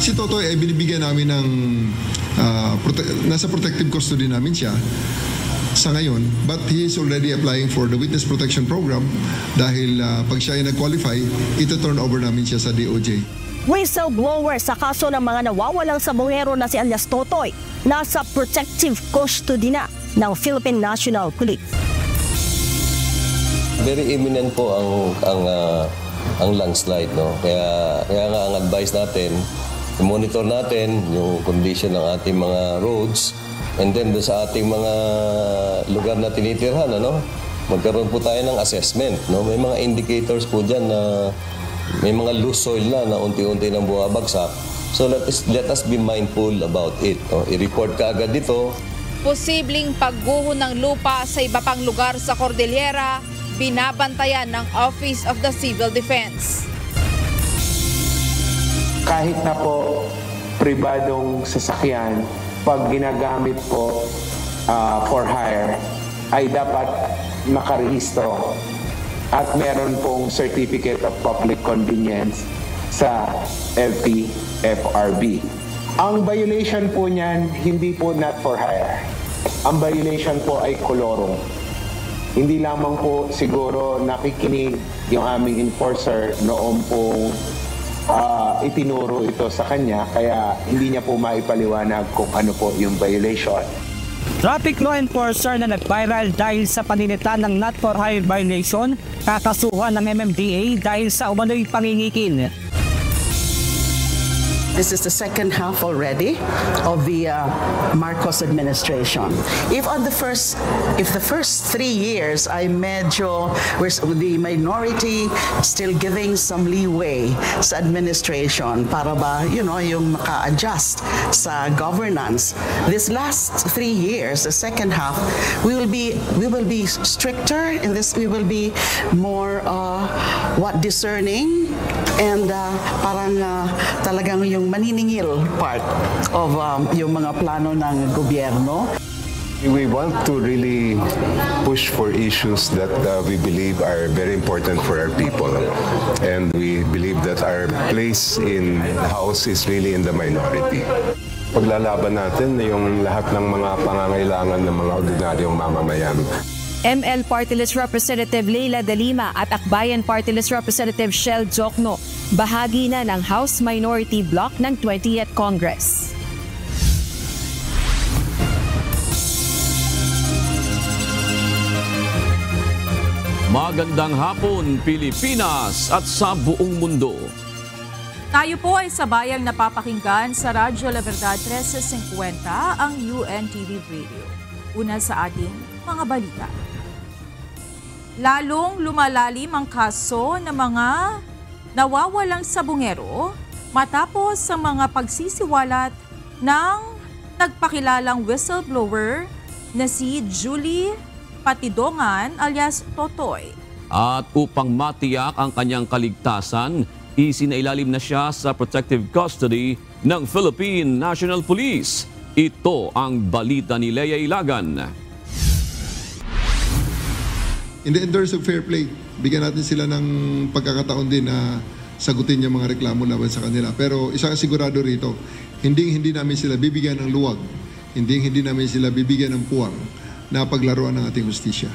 Si Totoy ay binibigyan namin ng nasa protective custody namin siya sa ngayon, but he is already applying for the Witness Protection Program dahil pag siya ay nag-qualify, ito-turn over namin siya sa DOJ. Whistleblower sa kaso ng mga nawawalang sabongero na si alias Totoy, nasa protective custody na ng Philippine National Police. Very imminent po ang landslide, no? Kaya nga ang advice natin, i-monitor natin yung condition ng ating mga roads. And then sa ating mga lugar na tinitirhan, magkaroon po tayo ng assessment. No? May mga indicators po dyan na may mga loose soil na unti-unti nang buwabagsak. So let us be mindful about it. No? I-report ka agad dito. Posibleng pagguho ng lupa sa iba pang lugar sa Cordillera, binabantayan ng Office of the Civil Defense. Kahit na po pribadong sasakyan, pag ginagamit po for hire, ay dapat nakarehistro at meron pong Certificate of Public Convenience sa LTFRB. Ang violation po niyan, hindi po not for hire. Ang violation po ay kolorong. Hindi lamang po siguro nakikinig yung aming enforcer noong po itinuro ito sa kanya, kaya hindi niya po maipaliwanag kung ano po yung violation. Traffic law enforcer na nag-viral dahil sa paninita ng not for hire violation, kakasuhan ng MMDA dahil sa umano'y pangingikil. This is the second half already of the Marcos administration. If the first 3 years ay medyo the minority still giving some leeway sa administration para ba yung maka-adjust sa governance. This last 3 years, the second half, we will be stricter in this. We will be more discerning and parang talagang yung maniningil part of yung mga plano ng gobyerno. We want to really push for issues that we believe are very important for our people. And we believe that our place in the House is really in the minority. Paglalaban natin yung lahat ng mga pangangailangan ng mga ordinaryong mamamayan. ML Party List Representative Leila De Lima at Akbayan Party List Representative Shell Jokno, bahagi na ng House Minority Bloc ng 20th Congress. Magandang hapon, Pilipinas at sa buong mundo. Tayo po ay sabayang napapakinggan sa Radyo La Verdad 1350 ang UNTV Radio. Una sa ating mga balita. Lalong lumalalim ang kaso ng mga nawawalang sabongero matapos sa mga pagsisiwalat ng nagpakilalang whistleblower na si Julie Patidongan alias Totoy. At upang matiyak ang kanyang kaligtasan, isinailalim na siya sa protective custody ng Philippine National Police. Ito ang balita ni Lea Ilagan. In the interest of fair play, bigyan natin sila ng pagkakataon din na sagutin yung mga reklamo laban sa kanila. Pero isang sigurado rito, hindi namin sila bibigyan ng luwag, hindi namin sila bibigyan ng puwang na paglaruan ng ating justisya.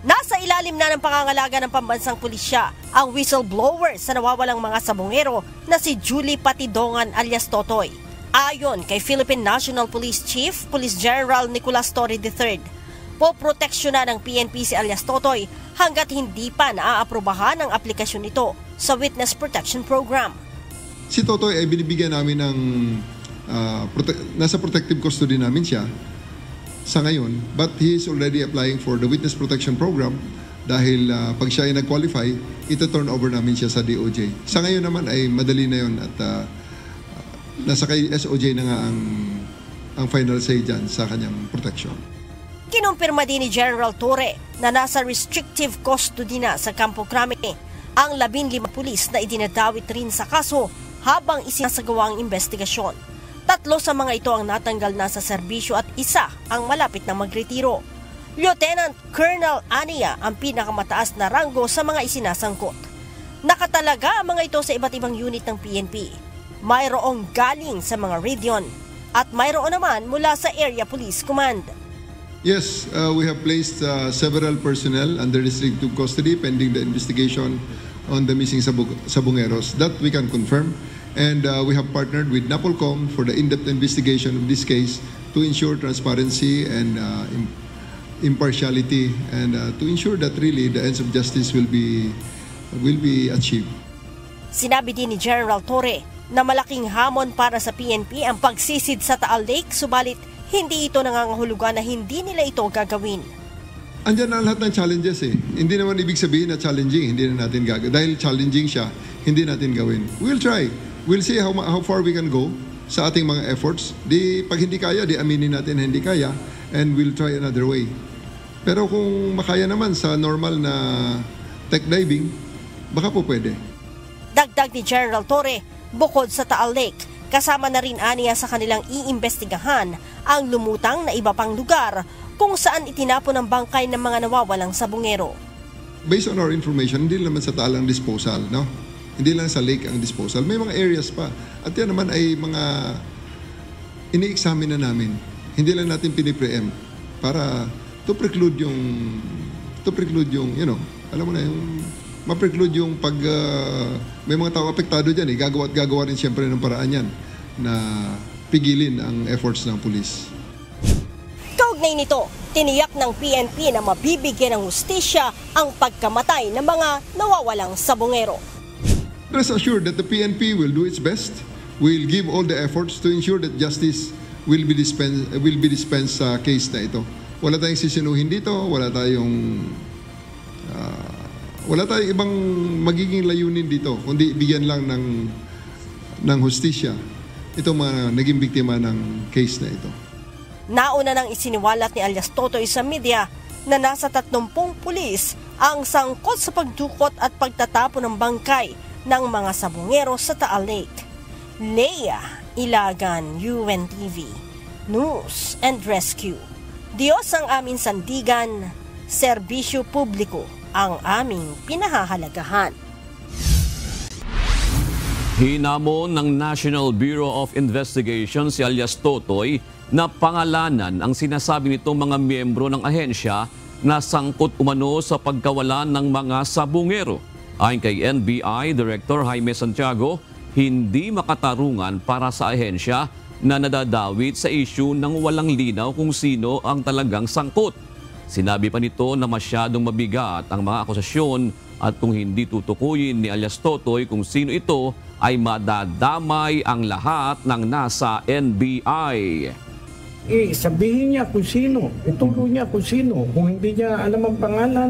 Nasa ilalim na ng pangangalaga ng pambansang pulisya ang whistleblower sa nawawalang mga sabongero na si Julie Patidongan alias Totoy. Ayon kay Philippine National Police Chief Police General Nicolas Torre III, poproteksyon na ng PNP si alias Totoy hanggat hindi pa naaaprobahan ang aplikasyon nito sa Witness Protection Program. Si Totoy ay binibigyan namin ng nasa protective custody namin siya sa ngayon, but he is already applying for the Witness Protection Program dahil pag siya ay nag-qualify, ito-turn over namin siya sa DOJ. Sa ngayon naman ay madali na yun at nasa kay SOJ na nga ang final say dyan sa kanyang protection. Kinumpirma din ni General Torre na nasa restrictive custody na sa Campo Crame ang 15 pulis na idinadawit rin sa kaso habang isinasagawa ang investigasyon. 3 sa mga ito ang natanggal na sa serbisyo at 1 ang malapit na magretiro. Lieutenant Colonel Ania ang pinakamataas na ranggo sa mga isinasangkot. Nakatalaga ang mga ito sa iba't ibang unit ng PNP. mayroong galing sa mga region at mayroon naman mula sa Area Police Command. Yes, we have placed several personnel under restrictive custody pending the investigation on the missing Sabongeros. That we can confirm. And we have partnered with NAPOLCOM for the in-depth investigation of this case to ensure transparency and impartiality and to ensure that really the ends of justice will be achieved. Sinabi din ni General Torre na malaking hamon para sa PNP ang pagsisid sa Taal Lake, subalit hindi ito nangangahulugan na hindi nila ito gagawin. Andiyan na lahat ng challenges eh. Hindi naman ibig sabihin na challenging, hindi na natin gagawin. Dahil challenging siya, hindi natin gawin. We'll try. We'll see how far we can go sa ating mga efforts. Pag hindi kaya, aminin natin na hindi kaya and we'll try another way. Pero kung makaya naman sa normal na tech diving, baka po pwede. Dagdag ni General Torre, bukod sa Taal Lake, kasama na rin aniya sa kanilang iimbestigahan ang lumutang na iba pang lugar kung saan itinapon ang bangkay ng mga nawawalang sabongero. Based on our information, hindi naman sa Taal ang disposal, no? Hindi lang sa lake ang disposal. May mga areas pa. At yan naman ay mga ini-examine na namin. Hindi lang natin pinipreempt para to preclude yung you know, alam mo na yung ma-preclude yung pag may mga tao apektado dyan eh. Gagawa rin siyempre ng paraan yan na pigilin ang efforts ng pulis. Kaugnay nito, tiniyak ng PNP na mabibigyan ng hustisya ang pagkamatay ng mga nawawalang sabongero. Rest assured that the PNP will do its best. We'll give all the efforts to ensure that justice will be dispensed sa case na ito. Wala tayong sisinuhin dito, wala tayong ibang magiging layunin dito, kundi bigyan lang ng hustisya itong mga naging biktima ng case na ito. Nauna nang isiniwalat ni alias Totoy sa media na nasa 30 pulis ang sangkot sa pagdukot at pagtatapon ng bangkay ng mga sabongero sa Taal Lake. Leia Ilagan, UNTV, News and Rescue. Diyos ang aming sandigan, serbisyo publiko ang aming pinahahalagahan. Hinamon ng National Bureau of Investigation si alias Totoy na pangalanan ang sinasabi nitong mga miyembro ng ahensya na sangkot umano sa pagkawalan ng mga sabongero. Ayon kay NBI Director Jaime Santiago, hindi makatarungan para sa ahensya na nadadawit sa isyu ng walang linaw kung sino ang talagang sangkot. Sinabi pa nito na masyadong mabigat ang mga akusasyon at kung hindi tutukuyin ni alias Totoy kung sino ito ay madadamay ang lahat ng nasa NBI. Sabihin niya kung sino, ituro niya kung sino. Kung hindi niya alam ang pangalan,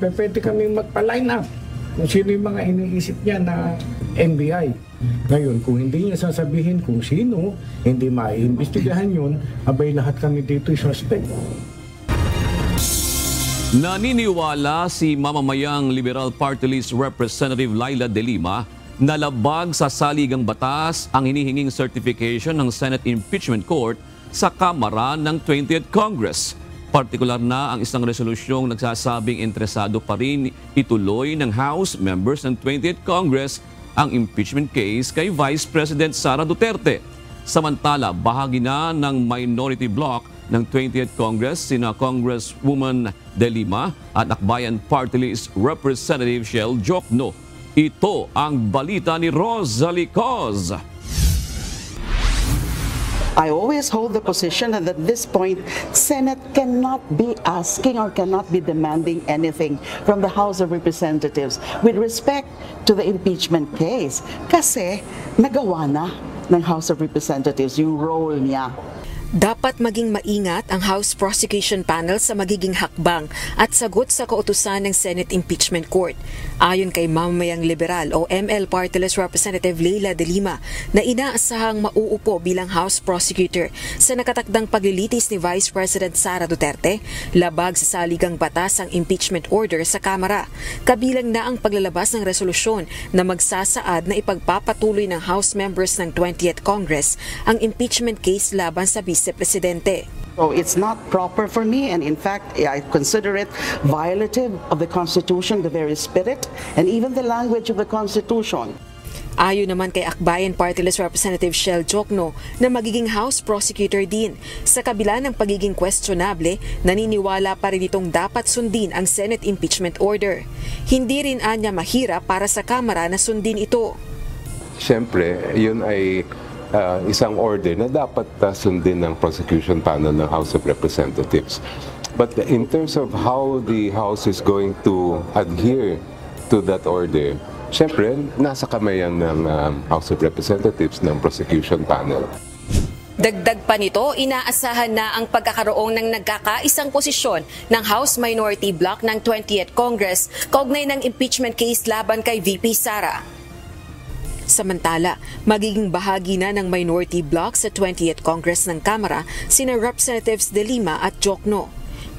pwede kami magpa-line up kung sino yung mga iniisip niya na NBI. Ngayon, kung hindi niya sasabihin kung sino, hindi maiimbestigahan yun, abay lahat kami dito yung suspect. Naniniwala si mamamayang Liberal Party List Representative Leila De Lima na labag sa saligang batas ang hinihinging certification ng Senate Impeachment Court sa Kamara ng 20th Congress. Partikular na ang isang resolusyong nagsasabing interesado pa rin ituloy ng House members ng 20th Congress ang impeachment case kay Vice President Sara Duterte. Samantala, bahagi na ng minority bloc ng 20th Congress sina Congresswoman De Lima at Akbayan Party List Representative Shell Jokno. Ito ang balita ni Rosalie Coz. I always hold the position that at this point, Senate cannot be asking or cannot be demanding anything from the House of Representatives with respect to the impeachment case. Kasi nagawa na ng House of Representatives yung role niya. Dapat maging maingat ang House Prosecution Panel sa magiging hakbang at sagot sa kautusan ng Senate Impeachment Court. Ayon kay mamamayang liberal o ML Party List Representative Leila De Lima na inaasahang mauupo bilang House Prosecutor sa nakatakdang paglilitis ni Vice President Sara Duterte, labag sa saligang batas ang impeachment order sa Kamara. Kabilang na ang paglalabas ng resolusyon na magsasaad na ipagpapatuloy ng House members ng 20th Congress ang impeachment case laban sa Vice-Presidente. So it's not proper for me, and in fact, I consider it violative of the Constitution, the very spirit, and even the language of the Constitution. Ayon naman kay Akbayan Party List Representative Shell Jokno na magiging House Prosecutor din. Sa kabila ng pagiging questionable, naniniwala pa rin itong dapat sundin ang Senate Impeachment Order. Hindi rin anya mahirap para sa Kamara na sundin ito. Siyempre, yun ay isang order na dapat sundin ng prosecution panel ng House of Representatives. But in terms of how the House is going to adhere to that order, siyempre, nasa kamay yan ng House of Representatives ng prosecution panel. Dagdag pa nito, inaasahan na ang pagkakaroon ng nagkakaisang posisyon ng House Minority Bloc ng 20th Congress kaugnay ng impeachment case laban kay VP Sara. Samantala, magiging bahagi na ng minority bloc sa 20th Congress ng Kamara sina Representatives De Lima at Jokno.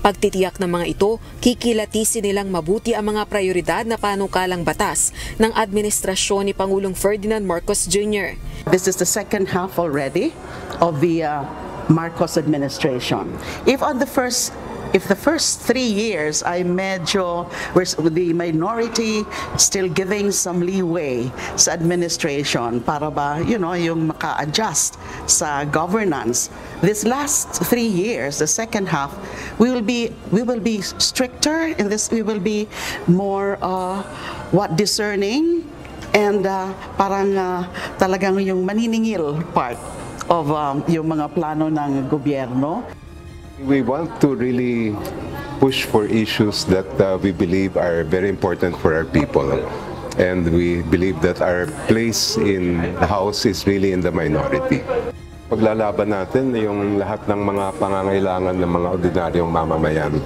Pagtitiyak ng mga ito, kikilatisin nilang mabuti ang mga prioridad na panukalang batas ng administrasyon ni Pangulong Ferdinand Marcos Jr. This is the second half already of the Marcos administration. If the first 3 years ay medyo with the minority still giving some leeway sa administration para ba yung maka-adjust sa governance, this last 3 years, the second half, we will be stricter in this. We will be more discerning and parang talagang yung maniningil part of yung mga plano ng gobyerno. We want to really push for issues that we believe are very important for our people. And we believe that our place in the House is really in the minority. Paglalaban natin yung lahat ng mga pangangailangan ng mga ordinaryong mamamayan.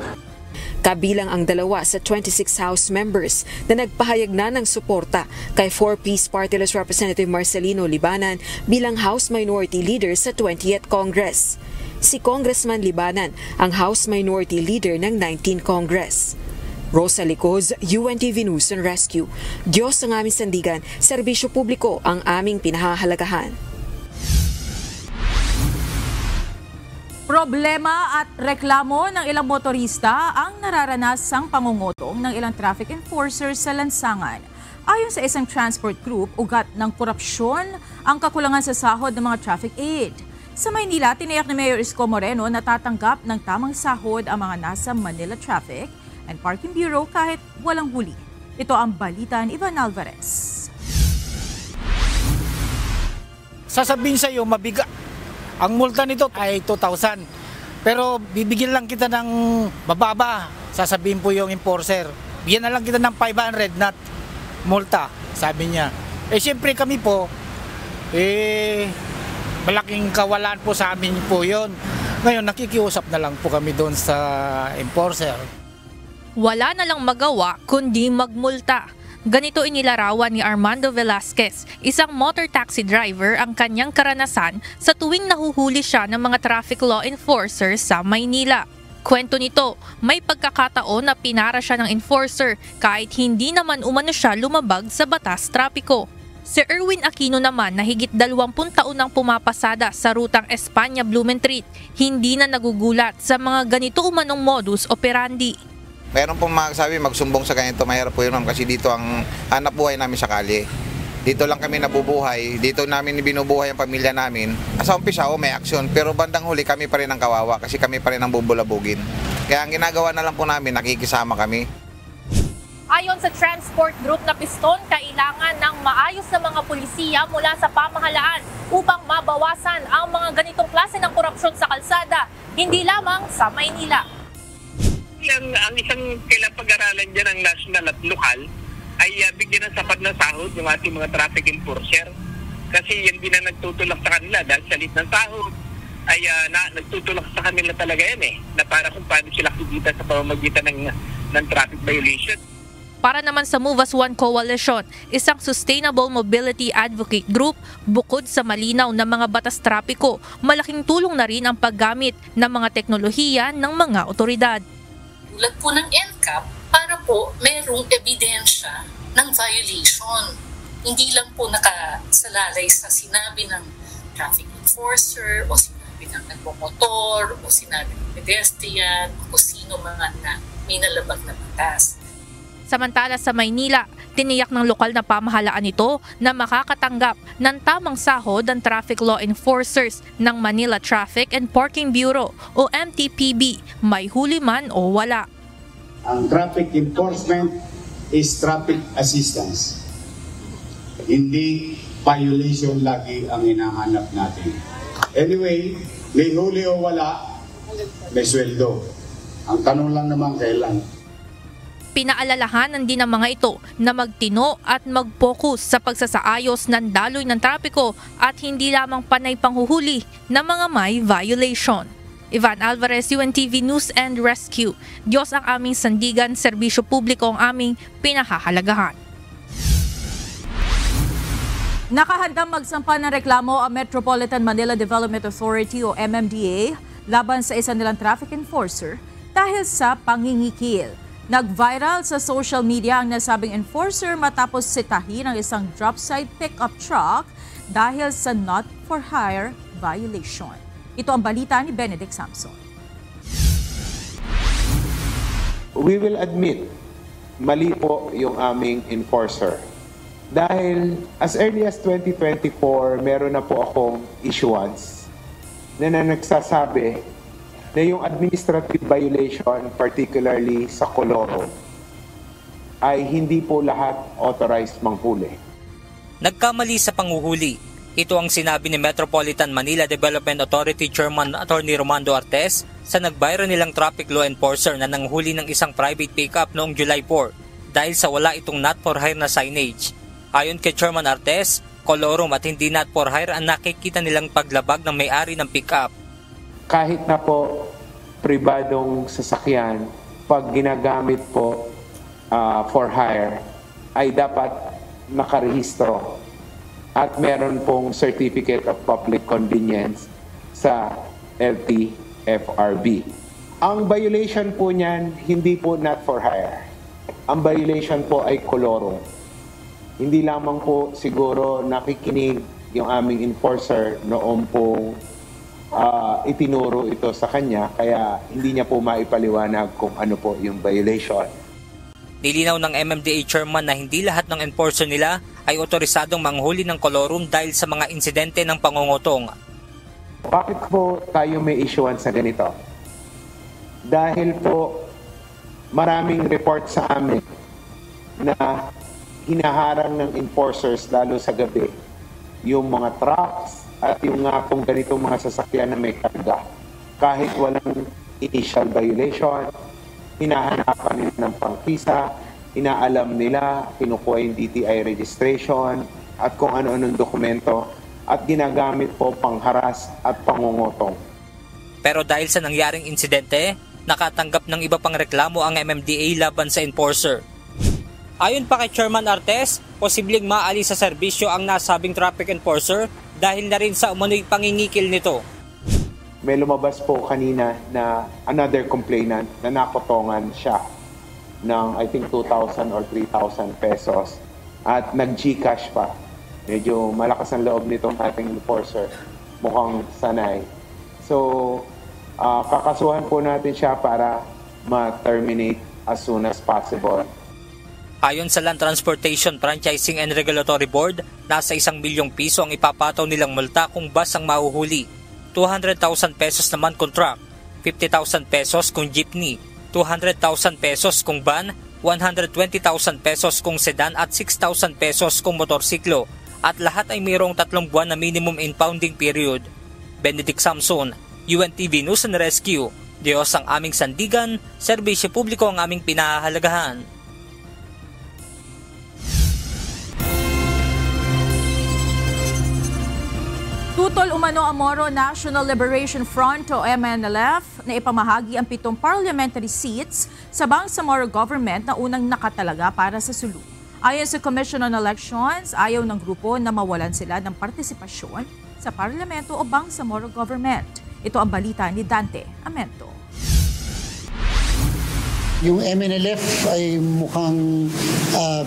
Kabilang ang dalawa sa 26 House members na nagpahayag na ng suporta kay 4-piece Party List Representative Marcelino Libanan bilang House Minority Leader sa 20th Congress. Si Congressman Libanan ang House Minority Leader ng 19th Congress. Rosa Licoz, UNTV News and Rescue. Diyos ang aming sandigan, serbisyo publiko ang aming pinahahalagahan. Problema at reklamo ng ilang motorista ang nararanasang pangungutong ng ilang traffic enforcers sa lansangan. Ayon sa isang transport group, ugat ng korupsyon ang kakulangan sa sahod ng mga traffic aid. Sa Maynila, tiniyak ni Mayor Isko Moreno na tatanggap ng tamang sahod ang mga nasa Manila Traffic and Parking Bureau kahit walang huli. Ito ang balita ni Ivan Alvarez. Sasabihin sa iyo, mabigat. Ang multa nito ay 2,000. Pero bibigyan lang kita ng mababa. Sasabihin po yung enforcer. Bigyan na lang kita ng 500 not multa, sabi niya. Siyempre kami po, malaking kawalan po sa amin po yun. Ngayon, nakikiusap na lang po kami doon sa enforcer. Wala na lang magawa kundi magmulta. Ganito inilarawan ni Armando Velasquez, isang motor taxi driver, ang kanyang karanasan sa tuwing nahuhuli siya ng mga traffic law enforcer sa Maynila. Kwento nito, may pagkakataon na pinara siya ng enforcer kahit hindi naman umano siya lumabag sa batas trapiko. Si Erwin Aquino naman na higit 20 taon nang pumapasada sa rutang Espanya-Blumentritt, hindi na nagugulat sa mga ganito umanong modus operandi. Mayroon pong magsabi magsumbong sa ganito, mahirap po yun ma'am kasi dito ang hanap buhay namin sa kalye. Dito lang kami nabubuhay, dito namin binubuhay ang pamilya namin. Sa umpisa may aksyon, pero bandang huli kami pa rin ang kawawa kasi kami pa rin ang bubulabugin. Kaya ang ginagawa na lang po namin, nakikisama kami. Ayon sa transport group na Piston, kailangan ng maayos na mga pulisiya mula sa pamahalaan upang mabawasan ang mga ganitong klase ng korupsyon sa kalsada, hindi lamang sa Maynila. Ang isang kailangang pag-aralan dyan ng national at lokal ay bigyan ng sapat na sahod yung ating mga traffic enforcer. Kasi yan din ang nagtutulak sa kanila dahil sa lit ng sahod ay nagtutulak sa kanila talaga yan na para kung paano sila kikita sa pamamagitan ng traffic violation. Para naman sa Move as One Coalition, isang sustainable mobility advocate group, bukod sa malinaw na mga batas trapiko, malaking tulong na rin ang paggamit ng mga teknolohiya ng mga otoridad. Tulad po ng NCAP, para po merong ebidensya ng violation. Hindi lang po nakasalalay sa sinabi ng traffic enforcer o sinabi ng nagmomotor o sinabi ng pedestrian o sino mga na may nalabag na batas. Samantala sa Maynila, Tiniyak ng lokal na pamahalaan ito na makakatanggap ng tamang sahod ang traffic law enforcers ng Manila Traffic and Parking Bureau o MTPB, may huli man o wala. Ang traffic enforcement is traffic assistance. Hindi violation lagi ang hinahanap natin. Anyway, may huli o wala, may sweldo. Ang tanong lang naman kailan. Pinaalalahanan din ng mga ito na magtino at mag-focus sa pagsasaayos ng daloy ng trapiko at hindi lamang panay panghuhuli ng mga may violation. Ivan Alvarez, UNTV News and Rescue. Diyos ang aming sandigan, serbisyo publiko ang aming pinahahalagahan. Nakahandang magsampa ng reklamo ang Metropolitan Manila Development Authority o MMDA laban sa isa nilang traffic enforcer dahil sa pangingikil. Nag-viral sa social media ang nasabing enforcer matapos sitahin ng isang drop-side pickup truck dahil sa not for hire violation. Ito ang balita ni Benedict Samson. We will admit, mali po yung aming enforcer. Dahil as early as 2024, meron na po akong issuance na nagsasabi na yung administrative violation, particularly sa Coloro, ay hindi po lahat authorized manghuli. Nagkamali sa panghuhuli. Ito ang sinabi ni Metropolitan Manila Development Authority Chairman Attorney Romando Artes sa nag-viral nilang traffic law enforcer na nanghuli ng isang private pickup noong July 4 dahil sa wala itong not for hire na signage. Ayon kay Chairman Artes, colorum at hindi not for hire ang nakikita nilang paglabag ng may-ari ng pickup. Kahit na po pribadong sasakyan, pag ginagamit po for hire, ay dapat nakarehistro at meron pong Certificate of Public Convenience sa LTFRB. Ang violation po niyan, hindi po not for hire. Ang violation po ay colorum. Hindi lamang po siguro nakikinig yung aming enforcer noong po itinuro ito sa kanya, kaya hindi niya po maipaliwanag kung ano po yung violation. Nilinaw ng MMDA chairman na hindi lahat ng enforcer nila ay otorisadong manghuli ng colorum dahil sa mga insidente ng pangungutong. Bakit po tayo may issuance sa ganito? Dahil po maraming report sa amin na hinaharang ng enforcers lalo sa gabi yung mga trucks at yung nga pong ganitong mga sasakyan na may karga. Kahit walang initial violation, hinahanapan nila ng pangkisa, inaalam nila, kinukuha yung DTI registration at kung ano-anong dokumento at ginagamit po pangharas at pangungutong. Pero dahil sa nangyaring insidente, nakatanggap ng iba pang reklamo ang MMDA laban sa enforcer. Ayon pa kay Chairman Artes, posibleng maalis sa serbisyo ang nasabing traffic enforcer dahil na rin sa umano'y pangingikil nito. May lumabas po kanina na another complainant na nakotongan siya ng I think 2,000 or 3,000 pesos at nag-Gcash pa. Medyo malakas ang loob nitong ating enforcer. Mukhang sanay. So, kakasuhan po natin siya para ma-terminate as soon as possible. Ayon sa Land Transportation Franchising and Regulatory Board, nasa 1 milyong piso ang ipapataw nilang multa kung bus ang mahuhuli. 200,000 pesos naman kung truck, 50,000 pesos kung jeepney, 200,000 pesos kung van, 120,000 pesos kung sedan at 6,000 pesos kung motorsiklo. At lahat ay mayroong 3 buwan na minimum impounding period. Benedict Samson, UNTV News and Rescue. Diyos ang aming sandigan, serbisyo publiko ang aming pinahahalagahan. Tutol umano ang Moro National Liberation Front o MNLF na ipamahagi ang 7 parliamentary seats sa Bangsamoro government na unang nakatalaga para sa Sulu. Ayon sa Commission on Elections, ayaw ng grupo na mawalan sila ng partisipasyon sa parlamento o Bangsamoro government. Ito ang balita ni Dante Amento. Yung MNLF ay mukhang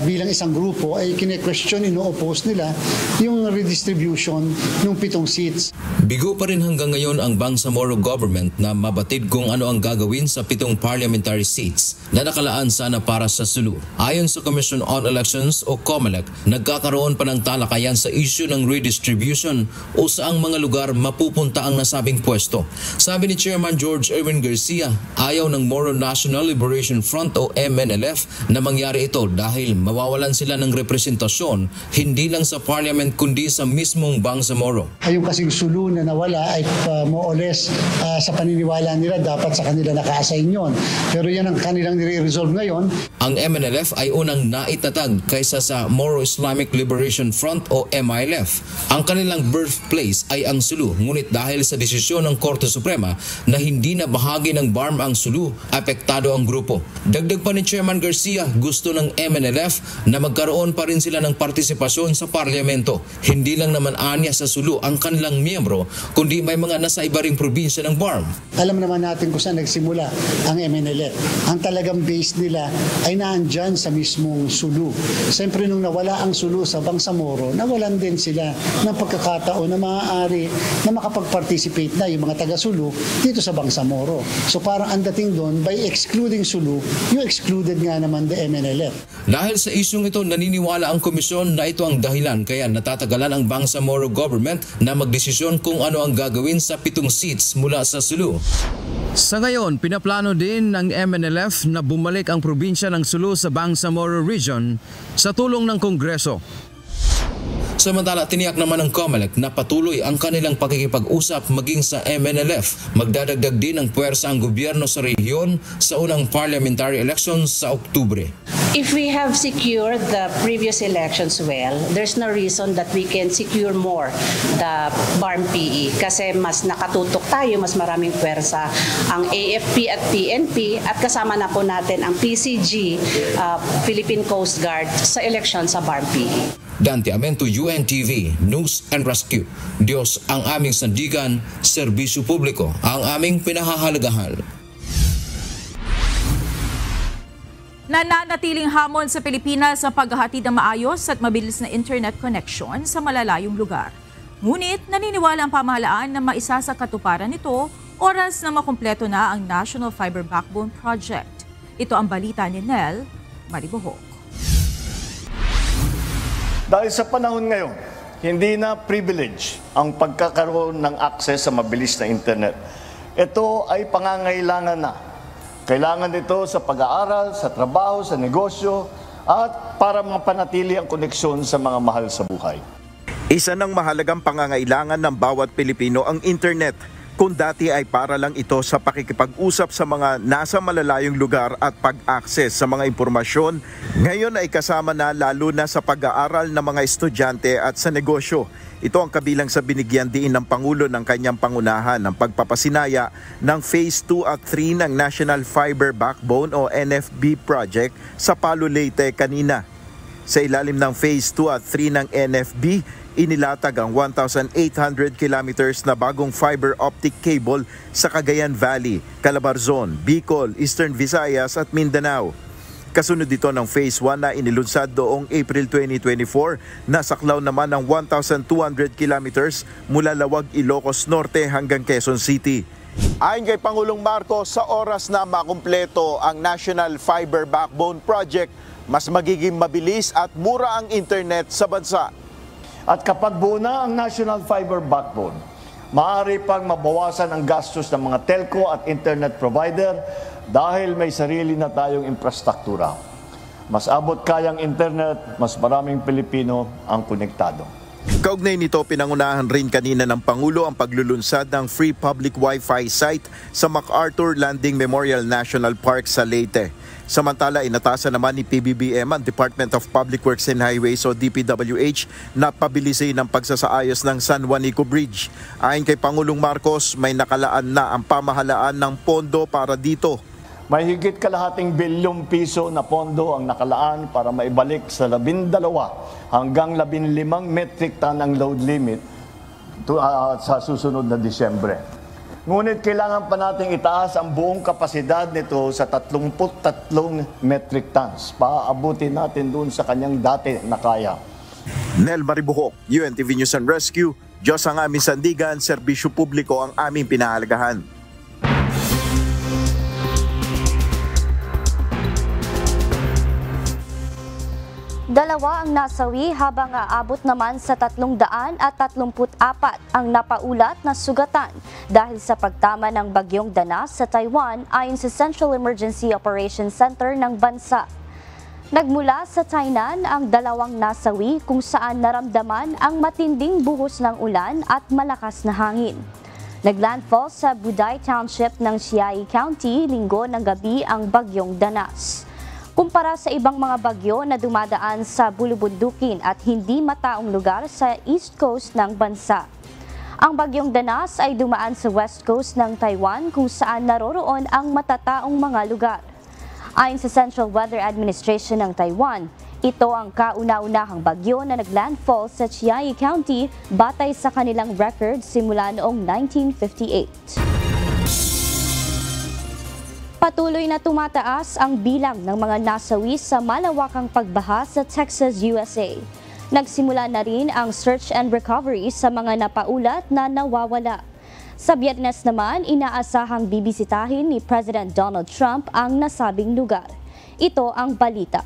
bilang isang grupo ay kine-question, ino-oppose nila yung redistribution ng 7 seats. Bigo pa rin hanggang ngayon ang Bangsamoro government na mabatid kung ano ang gagawin sa 7 parliamentary seats na nakalaan sana para sa Sulu. Ayon sa Commission on Elections o COMELEC, nagkakaroon pa ng talakayan sa issue ng redistribution o saang mga lugar mapupunta ang nasabing pwesto. Sabi ni Chairman George Erwin Garcia, ayaw ng Moro National Liberation Front o MNLF na mangyari ito dahil mawawalan sila ng representasyon hindi lang sa parliament kundi sa mismong Bangsamoro. Yung kasing Sulu na nawala ay more or less sa paniniwala nila dapat sa kanila naka-assign yun. Pero yan ang kanilang nire-resolve ngayon. Ang MNLF ay unang naitatag kaysa sa Moro Islamic Liberation Front o MILF. Ang kanilang birthplace ay ang Sulu, ngunit dahil sa desisyon ng Korte Suprema na hindi na bahagi ng BARM ang Sulu, apektado ang grupo. Dagdag pa ni Chairman Garcia, gusto ng MNLF na magkaroon pa rin sila ng partisipasyon sa parlamento. Hindi lang naman anya sa Sulu ang kanilang miyembro, kundi may mga nasa iba ring probinsya ng BARM. Alam naman natin kung saan nagsimula ang MNLF. Ang talagang base nila ay naandyan sa mismong Sulu. Siyempre nung nawala ang Sulu sa Bangsamoro, nawalan din sila ng pagkakataon na maaari na makapag-participate na yung mga taga-Sulu dito sa Bangsamoro. So parang ang dating doon, by excluding Sulu, you excluded nga naman the MNLF. Dahil sa isyong ito, naniniwala ang komisyon na ito ang dahilan kaya natatagalan ang Bangsamoro government na magdesisyon kung ano ang gagawin sa 7 seats mula sa Sulu. Sa ngayon, pinaplano din ng MNLF na bumalik ang probinsya ng Sulu sa Bangsamoro Region sa tulong ng Kongreso. Samantala, tiniyak naman ng COMELEC na patuloy ang kanilang pakikipag-usap maging sa MNLF. Magdadagdag din ng puwersa ang gobyerno sa rehiyon sa unang parliamentary elections sa Oktubre. If we have secured the previous elections well, there's no reason that we can secure more the BARM-PE kasi mas nakatutok tayo, mas maraming puwersa ang AFP at PNP at kasama na po natin ang PCG, Philippine Coast Guard sa eleksyon sa BARM-PE. Dante Amento, UNTV, News and Rescue. Diyos ang aming sandigan, serbisyo publiko ang aming pinahahalagahan. Nananatiling hamon sa Pilipinas ang paghahatid ng maayos at mabilis na internet connection sa malalayong lugar. Ngunit naniniwala ang pamahalaan na maisa sa katuparan nito oras na makumpleto na ang National Fiber Backbone Project. Ito ang balita ni Nel Maribohok. Dahil sa panahon ngayon, hindi na privilege ang pagkakaroon ng access sa mabilis na internet. Ito ay pangangailangan na. Kailangan ito sa pag-aaral, sa trabaho, sa negosyo, at para mapanatili ang koneksyon sa mga mahal sa buhay. Isa ng mahalagang pangangailangan ng bawat Pilipino ang internet. Kung dati ay para lang ito sa pakikipag-usap sa mga nasa malalayong lugar at pag-access sa mga impormasyon, ngayon ay kasama na lalo na sa pag-aaral ng mga estudyante at sa negosyo. Ito ang kabilang sa binigyan diin ng Pangulo ng kanyang pangunahan ng pagpapasinaya ng Phase 2 at 3 ng National Fiber Backbone o NFB project sa Palo Leyte kanina. Sa ilalim ng Phase 2 at 3 ng NFB, inilatag ang 1,800 kilometers na bagong fiber optic cable sa Cagayan Valley, Calabarzon, Bicol, Eastern Visayas at Mindanao. Kasunod dito ng Phase 1 na inilunsad noong April 2024 na saklaw naman ng 1,200 kilometers mula Lawag, Ilocos Norte hanggang Quezon City. Ayon kay Pangulong Marcos, sa oras na makumpleto ang National Fiber Backbone Project, mas magiging mabilis at mura ang internet sa bansa. At kapag buo na ang National Fiber Backbone, maaari pang mabawasan ang gastos ng mga telco at internet provider dahil may sarili na tayong infrastruktura. Mas abot kayang internet, mas maraming Pilipino ang konektado. Kaugnay nito, pinangunahan rin kanina ng Pangulo ang paglulunsad ng free public Wi-Fi site sa MacArthur Landing Memorial National Park sa Leyte. Samantala, inatasan naman ni PBBM ang Department of Public Works and Highways o DPWH na pabilisin ang pagsasaayos ng San Juanico Bridge. Ayon kay Pangulong Marcos, may nakalaan na ang pamahalaan ng pondo para dito. May higit kalahating bilyong piso na pondo ang nakalaan para maibalik sa 12 hanggang 15 metric ton ang load limit sa susunod na Disyembre. Ngunit kailangan pa nating itaas ang buong kapasidad nito sa 33 metric tons. Paabutin natin doon sa kanyang dati na kaya. Nel Maribuhok, UNTV News and Rescue. Diyos ang aming sandigan, serbisyo publiko ang aming pinahalagahan. Dalawa ang nasawi habang aabot naman sa 334 ang napaulat na sugatan dahil sa pagtama ng bagyong Danas sa Taiwan ayon sa Central Emergency Operations Center ng bansa. Nagmula sa Tainan ang dalawang nasawi kung saan naramdaman ang matinding buhos ng ulan at malakas na hangin. Naglandfall sa Buday Township ng Chiayi County linggo ng gabi ang bagyong Danas. Kumpara sa ibang mga bagyo na dumadaan sa bulubundukin at hindi mataong lugar sa East Coast ng bansa. Ang bagyong Danas ay dumaan sa West Coast ng Taiwan kung saan naroroon ang matataong mga lugar. Ayon sa Central Weather Administration ng Taiwan, ito ang kauna-unahang bagyo na naglandfall sa Chiayi County batay sa kanilang record simula noong 1958. Patuloy na tumataas ang bilang ng mga nasawi sa malawakang pagbaha sa Texas, USA. Nagsimula na rin ang search and recovery sa mga napaulat na nawawala. Sa Biyernes naman, inaasahang bibisitahin ni President Donald Trump ang nasabing lugar. Ito ang balita.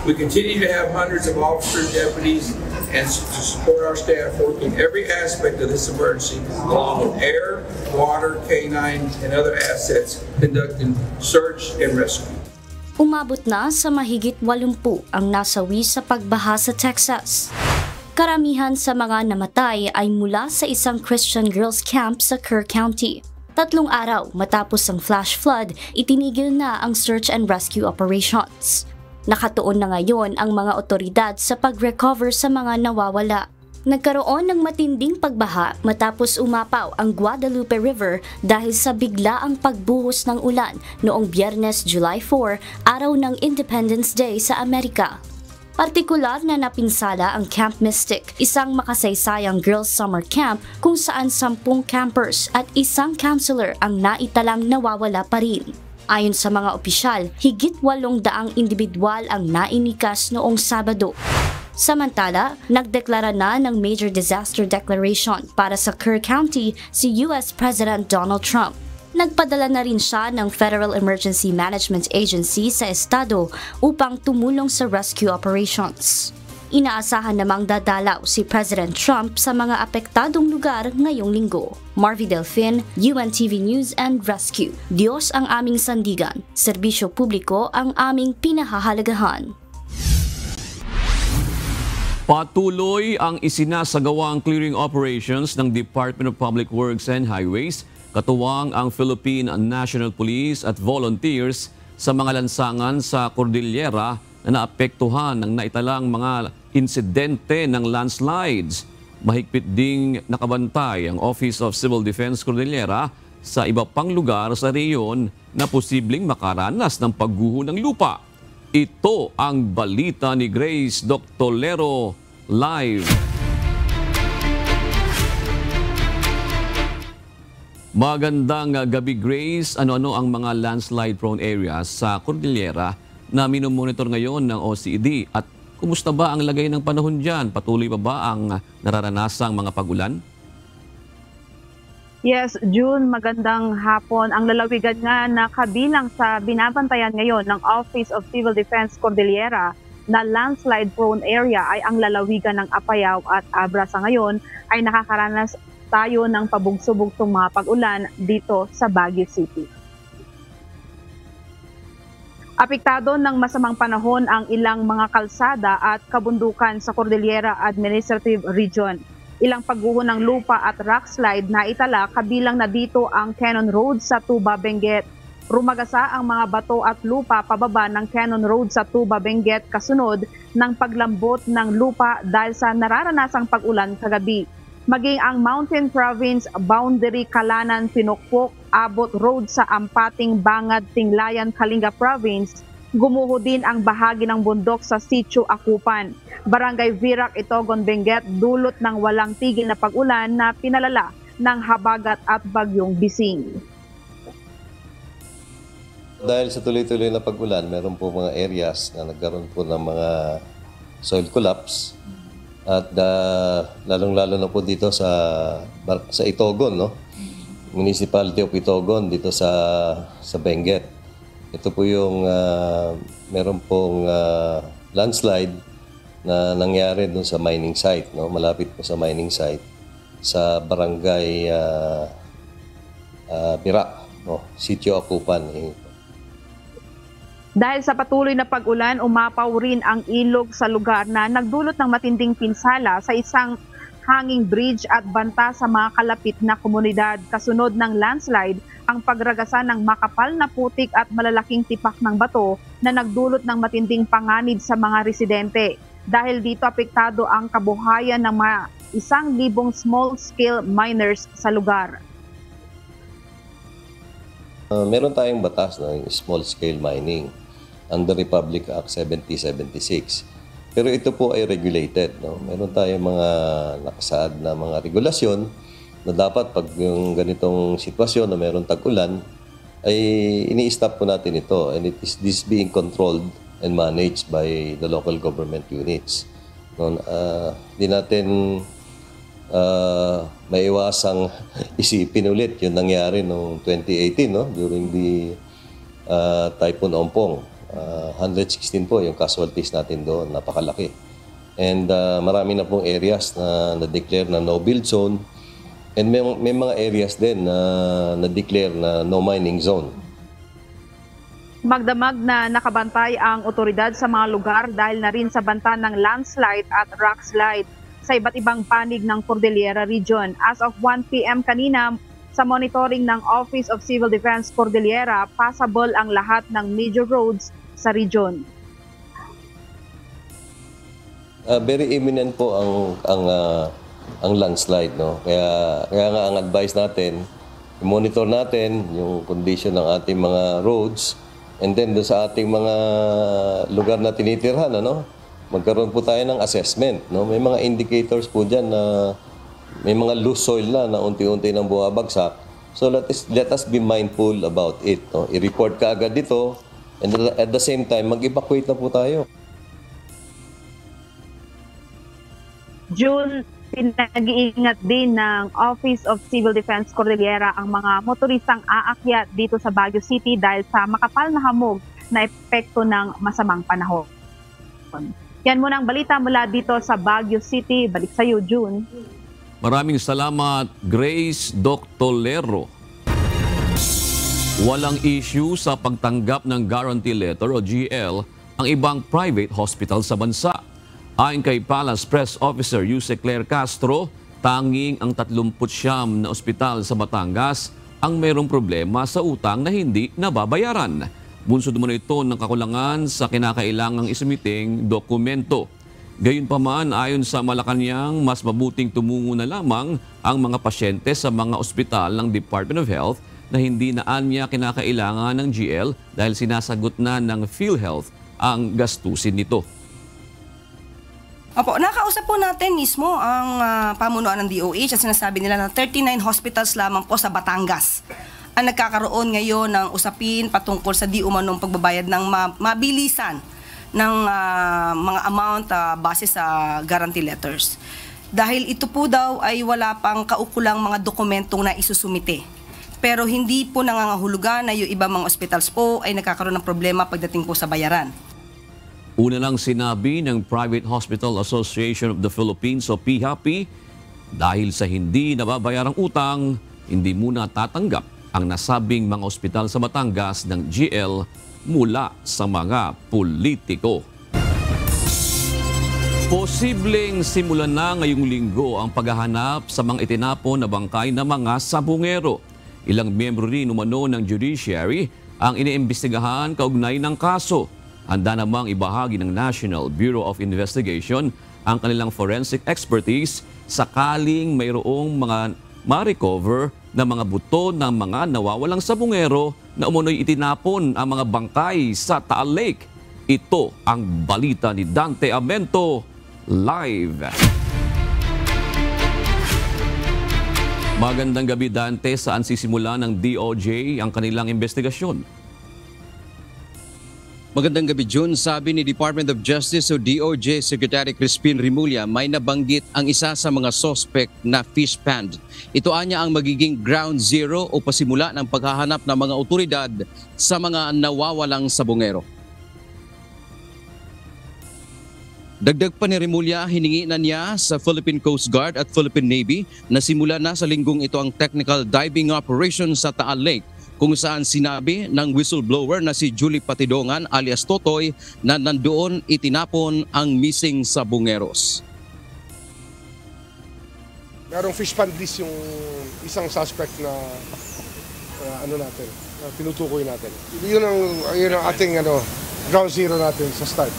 We continue to have hundreds of officers, deputies, and to support our staff working every aspect of this emergency, along with air, water, K-9, and other assets, conducting search and rescue. Umabot na sa mahigit 80 ang nasawi sa pagbaha sa Texas. Karamihan sa mga namatay ay mula sa isang Christian girls camp sa Kerr County. 3 araw matapos ang flash flood, itinigil na ang search and rescue operations. Nakatuon na ngayon ang mga otoridad sa pag-recover sa mga nawawala. Nagkaroon ng matinding pagbaha matapos umapaw ang Guadalupe River dahil sa biglaang pagbuhos ng ulan noong Biyernes, July 4, araw ng Independence Day sa Amerika. Partikular na napinsala ang Camp Mystic, isang makasaysayang girls' summer camp kung saan 10 campers at isang counselor ang naitalang nawawala pa rin. Ayon sa mga opisyal, higit 800 individual ang nainikas noong Sabado. Samantala, nagdeklara na ng Major Disaster Declaration para sa Kerr County si US President Donald Trump. Nagpadala na rin siya ng Federal Emergency Management Agency sa estado upang tumulong sa rescue operations. Inaasahan namang dadalaw si President Trump sa mga apektadong lugar ngayong linggo. Marvy Delfin, UNTV News and Rescue. Diyos ang aming sandigan, serbisyo publiko ang aming pinahahalagahan. Patuloy ang isinasagawang clearing operations ng Department of Public Works and Highways, katuwang ang Philippine National Police at volunteers sa mga lansangan sa Cordillera na naapektuhan ng naitalang mga insidente ng landslides. Mahigpit ding nakabantay ang Office of Civil Defense Cordillera sa iba pang lugar sa rehiyon na posibleng makaranas ng pagguho ng lupa. Ito ang balita ni Grace Doctolero live. Magandang gabi, Grace. Ano-ano ang mga landslide-prone areas sa Cordillera na minomonitor ngayon ng OCD? At kumusta ba ang lagay ng panahon dyan? Patuloy pa ba ang nararanasang mga pag-ulan? Yes, June, magandang hapon. Ang lalawigan nga na kabilang sa binabantayan ngayon ng Office of Civil Defense Cordillera na landslide-prone area ay ang lalawigan ng Apayao at Abra. Sa ngayon ay nakakaranas tayo ng pabugso-bugsong mga pag-ulan dito sa Baguio City. Apektado ng masamang panahon ang ilang mga kalsada at kabundukan sa Cordillera Administrative Region. Ilang pagguho ng lupa at rock slide na itala, kabilang na dito ang Cannon Road sa Tuba, Benguet. Rumagasa ang mga bato at lupa pababa ng Cannon Road sa Tuba, Benguet kasunod ng paglambot ng lupa dahil sa nararanasang pag-ulan kagabi. Maging ang Mountain Province Boundary Kalanan, Pinokpok, Abot Road sa Ampating, Bangad, Tinglayan, Kalinga Province Gumuho din ang bahagi ng bundok sa Sitio Akupan. Barangay Virac, Itogon, Benguet, dulot ng walang tigil na pag-ulan na pinalala ng habagat at bagyong Bising. Dahil sa tuloy-tuloy na pag-ulan, meron po mga areas na nagkaroon po ng mga soil collapse. At lalong-lalo na po dito sa Itogon, no? Municipality of Itogon, dito sa Benguet. Ito po yung meron pong landslide na nangyari doon sa mining site, no? Malapit po sa mining site sa barangay Birac, no? Sitio Akupan. Dahil sa patuloy na pag-ulan, umapaw rin ang ilog sa lugar na nagdulot ng matinding pinsala sa isang hanging bridge at banta sa mga kalapit na komunidad. Kasunod ng landslide, ang pagragasan ng makapal na putik at malalaking tipak ng bato na nagdulot ng matinding panganib sa mga residente. Dahil dito apektado ang kabuhayan ng mga 1,000 small-scale miners sa lugar. Meron tayong batas ng small-scale mining under Republic Act 7076. Pero ito po ay regulated, no? Meron tayong mga nakasaad na mga regulasyon na dapat pag yung ganitong sitwasyon na meron tag-ulan, ay ini-stop po natin ito. And this being controlled and managed by the local government units. No, di natin maiwasang isipin ulit yung nangyari noong 2018, no? During the Typhoon Ompong. 116 po yung casualties natin doon, napakalaki. And marami na pong areas na na-declare na no-build zone. And may mga areas din na na-declare na no mining zone. Magdamag na nakabantay ang otoridad sa mga lugar dahil na rin sa banta ng landslide at rockslide sa iba't ibang panig ng Cordillera Region. As of 1 p.m. kanina, sa monitoring ng Office of Civil Defense Cordillera, passable ang lahat ng major roads sa region. Very imminent po ang landslide, no? Kaya nga ang advice natin, i-monitor natin yung condition ng ating mga roads, and then doon sa ating mga lugar na tinitirhan, ano? Magkaroon po tayo ng assessment, no? May mga indicators po diyan na may mga loose soil na unti-unti nang buwabagsak. So let us be mindful about it, no? I-report ka agad dito, and at the same time mag-evacuate na po tayo. June, pinag-iingat din ng Office of Civil Defense Cordillera ang mga motoristang aakyat dito sa Baguio City dahil sa makapal na hamog na epekto ng masamang panahon. Yan muna ang balita mula dito sa Baguio City. Balik sa iyo, June. Maraming salamat, Grace Doctolero. Walang issue sa pagtanggap ng guarantee letter o GL ang ibang private hospital sa bansa. Ayon kay Palace Press Officer Yuse Claire Castro, tanging ang 39 na ospital sa Batangas ang mayroong problema sa utang na hindi nababayaran. Bunsod mo na ito ng kakulangan sa kinakailangang isumiting dokumento. Gayunpaman, ayon sa Malacanang, mas mabuting tumungo na lamang ang mga pasyente sa mga ospital ng Department of Health na hindi na anya kinakailangan ng GL dahil sinasagot na ng PhilHealth ang gastusin nito. Opo, nakausap po natin mismo ang pamunuan ng DOH at sinasabi nila na 39 hospitals lamang po sa Batangas ang nagkakaroon ngayon ng usapin patungkol sa di umanong pagbabayad ng mabilisan ng mga amount base sa guarantee letters. Dahil ito po daw ay wala pang kaukulang mga dokumentong na isusumite. Pero hindi po nangangahulugan na yung ibang mga hospitals po ay nagkakaroon ng problema pagdating po sa bayaran. Una lang sinabi ng Private Hospital Association of the Philippines o PHAPI, dahil sa hindi nababayarang utang, hindi muna tatanggap ang nasabing mga ospital sa Batangas ng GL mula sa mga politiko. Posibleng simulan na ngayong linggo ang paghahanap sa mga itinapon na bangkay ng mga sabungero. Ilang miyembro rin umano ng judiciary ang iniimbestigahan kaugnay ng kaso. Handa namang ibahagi ng National Bureau of Investigation ang kanilang forensic expertise sakaling mayroong mga ma-recover na mga buto ng mga nawawalang sabungero na umunoy itinapon ang mga bangkay sa Taal Lake. Ito ang balita ni Dante Amento, live. Magandang gabi, Dante. Saan sisimula ng DOJ ang kanilang investigasyon? Magandang gabi, Jun. Sabi ni Department of Justice o DOJ Secretary Crispin Rimulya, may nabanggit ang isa sa mga suspect na fish pond. Ito anya ang magiging ground zero o pasimula ng paghahanap ng mga otoridad sa mga nawawalang sabongero. Dagdag pa ni Rimulya, hiningi na niya sa Philippine Coast Guard at Philippine Navy na simula na sa linggong ito ang technical diving operation sa Taal Lake, kung saan sinabi ng whistleblower na si Julie Patidongan alias Totoy na nandoon itinapon ang missing sabongeros. Merong fish pond list yung isang suspect na tinutukoy natin. Yun ang ating ground zero natin sa start.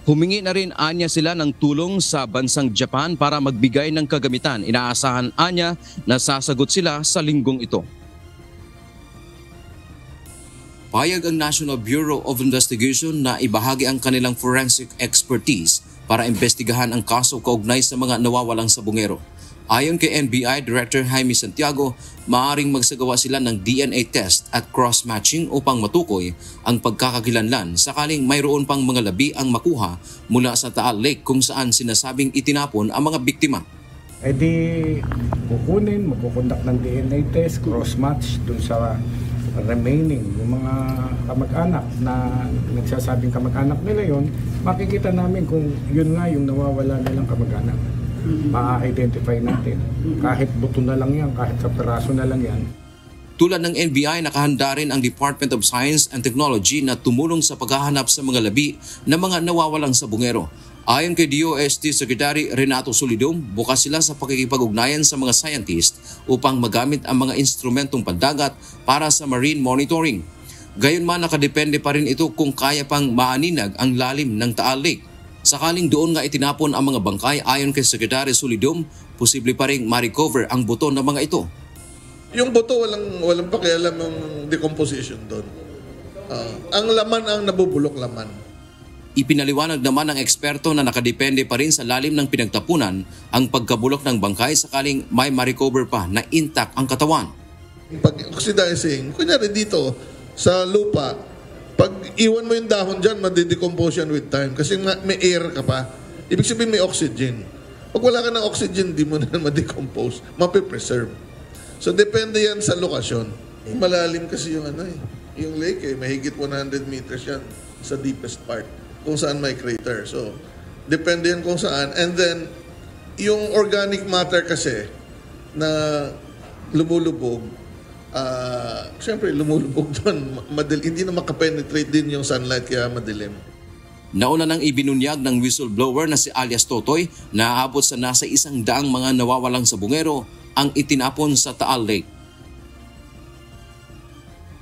Humingi na rin anya sila ng tulong sa bansang Japan para magbigay ng kagamitan. Inaasahan anya na sasagot sila sa linggong ito. Payag ang National Bureau of Investigation na ibahagi ang kanilang forensic expertise para imbestigahan ang kaso kaugnay sa mga nawawalang sabongero. Ayon kay NBI Director Jaime Santiago, maaaring magsagawa sila ng DNA test at cross-matching upang matukoy ang pagkakakilanlan sakaling mayroon pang mga labi ang makuha mula sa Taal Lake kung saan sinasabing itinapon ang mga biktima. E di kukunin, magkukondak ng DNA test, cross-match dun sa remaining, yung mga kamag-anak na nagsasabing kamag-anak nila yon, makikita namin kung yun nga yung nawawala nilang kamag-anak. Ma-identify natin. Kahit buto na lang yan, kahit sa peraso na lang yan. Tulad ng NBI, nakahanda rin ang Department of Science and Technology na tumulong sa paghahanap sa mga labi na mga nawawalang sabongero. Ayon kay DOST Secretary Renato Solidum, bukas sila sa pakikipag-ugnayan sa mga scientist upang magamit ang mga instrumentong pandagat para sa marine monitoring. Gayunman, nakadepende pa rin ito kung kaya pang maaninag ang lalim ng Taal Lake. Sakaling doon nga itinapon ang mga bangkay, ayon kay Secretary Solidum, posible pa rin ma-recover ang buto ng mga ito. Yung buto, walang pakialam yung decomposition doon. Ang laman ang nabubulok laman. Ipinaliwanag naman ng eksperto na nakadepende pa rin sa lalim ng pinagtapunan ang pagkabulok ng bangkay sakaling may ma-recover pa na intact ang katawan. Pag-oxidizing, kunyari dito sa lupa, pag iwan mo yung dahon dyan, madidecompose yan with time. Kasi may air ka pa. Ibig sabihin may oxygen. Pag wala ka ng oxygen, di mo na madidecompose. Mapipreserve. So, depende yan sa lokasyon. Malalim kasi yung yung lake mahigit 100 meters yan sa deepest part. Kung saan may crater. So, depende yan kung saan. And then, yung organic matter kasi na lumulubog, siyempre lumulubog doon, hindi na makapenetrate din yung sunlight kaya madilim. Nauna nang ibinunyag ng whistleblower na si alias Totoy na aabot sa nasa 100 mga nawawalang sabongero ang itinapon sa Taal Lake.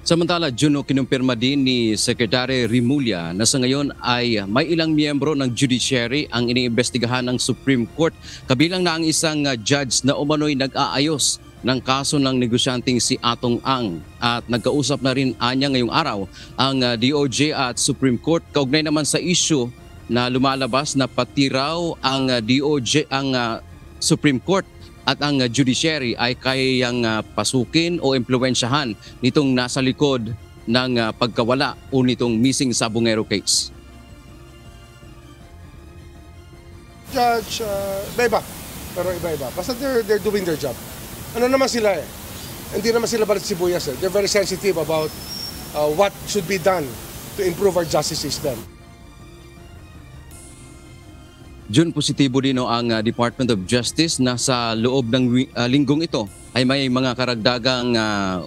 Samantala, Juno, kinumpirma din ni Secretary Rimulya na sa ngayon ay may ilang miyembro ng judiciary ang iniimbestigahan ng Supreme Court, kabilang na ang isang judge na umano'y nag-aayos ng kaso ng negosyanteng si Atong Ang, at nagkausap na rin anya ngayong araw ang DOJ at Supreme Court kaugnay naman sa issue na lumalabas na pati raw ang DOJ, ang Supreme Court at ang judiciary ay kayang pasukin o impluwensyahan nitong nasa likod ng pagkawala o nitong missing sabongero case. Judge, iba-iba. Pero iba-iba. Basta they're doing their job. Ano naman sila Hindi naman sila balat sibuyas They're very sensitive about what should be done to improve our justice system. Jun, positibo din ang Department of Justice na sa loob ng linggong ito ay may mga karagdagang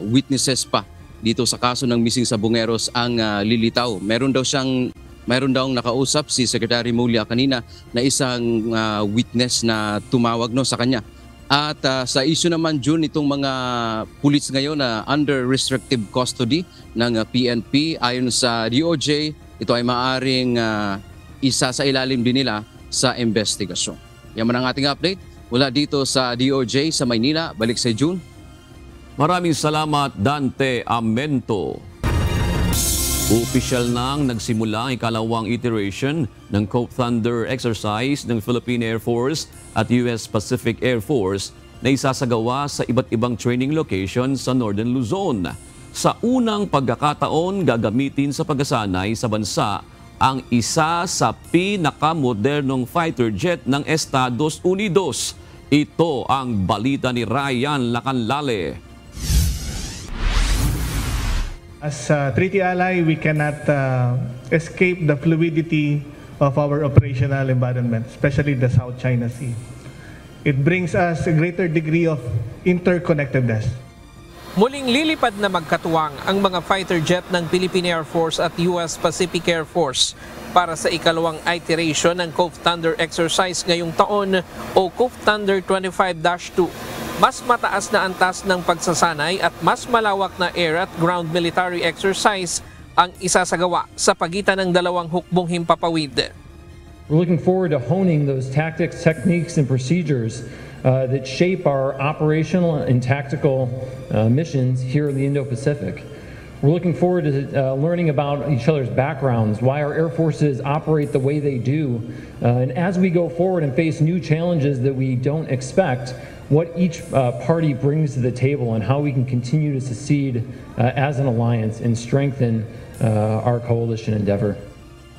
witnesses pa dito sa kaso ng missing sabongeros ang lilitaw. Meron daw nakausap si Secretary Rimulya kanina na isang witness na tumawag sa kanya. At sa issue naman, June, itong mga pulis ngayon na under restrictive custody ng PNP, ayon sa DOJ, ito ay maaaring isa sa ilalim din nila sa investigasyon. Yan man ang ating update mula dito sa DOJ sa Maynila. Balik sa June. Maraming salamat, Dante Amento. Opisyal nang nagsimula ang ikalawang iteration ng Cope Thunder exercise ng Philippine Air Force at US Pacific Air Force na isasagawa sa iba't ibang training location sa Northern Luzon. Sa unang pagkakataon, gagamitin sa pagsasanay sa bansa ang isa sa pinakamodernong fighter jet ng Estados Unidos. Ito ang balita ni Ryan Lacanlale. As a treaty ally, we cannot escape the fluidity of our operational environment, especially the South China Sea. It brings us a greater degree of interconnectedness. Muling lilipad na magkatuwang ang mga fighter jet ng Philippine Air Force at US Pacific Air Force para sa ikalawang iteration ng Cope Thunder exercise ngayong taon o Cope Thunder 25-2. Mas mataas na antas ng pagsasanay at mas malawak na air at ground military exercise ang isasagawa sa pagitan ng dalawang hukbong himpapawid. We're looking forward to honing those tactics, techniques, and procedures that shape our operational and tactical missions here in the Indo-Pacific. We're looking forward to learning about each other's backgrounds, why our air forces operate the way they do, and as we go forward and face new challenges that we don't expect, what each party brings to the table and how we can continue to succeed as an alliance and strengthen our coalition endeavor.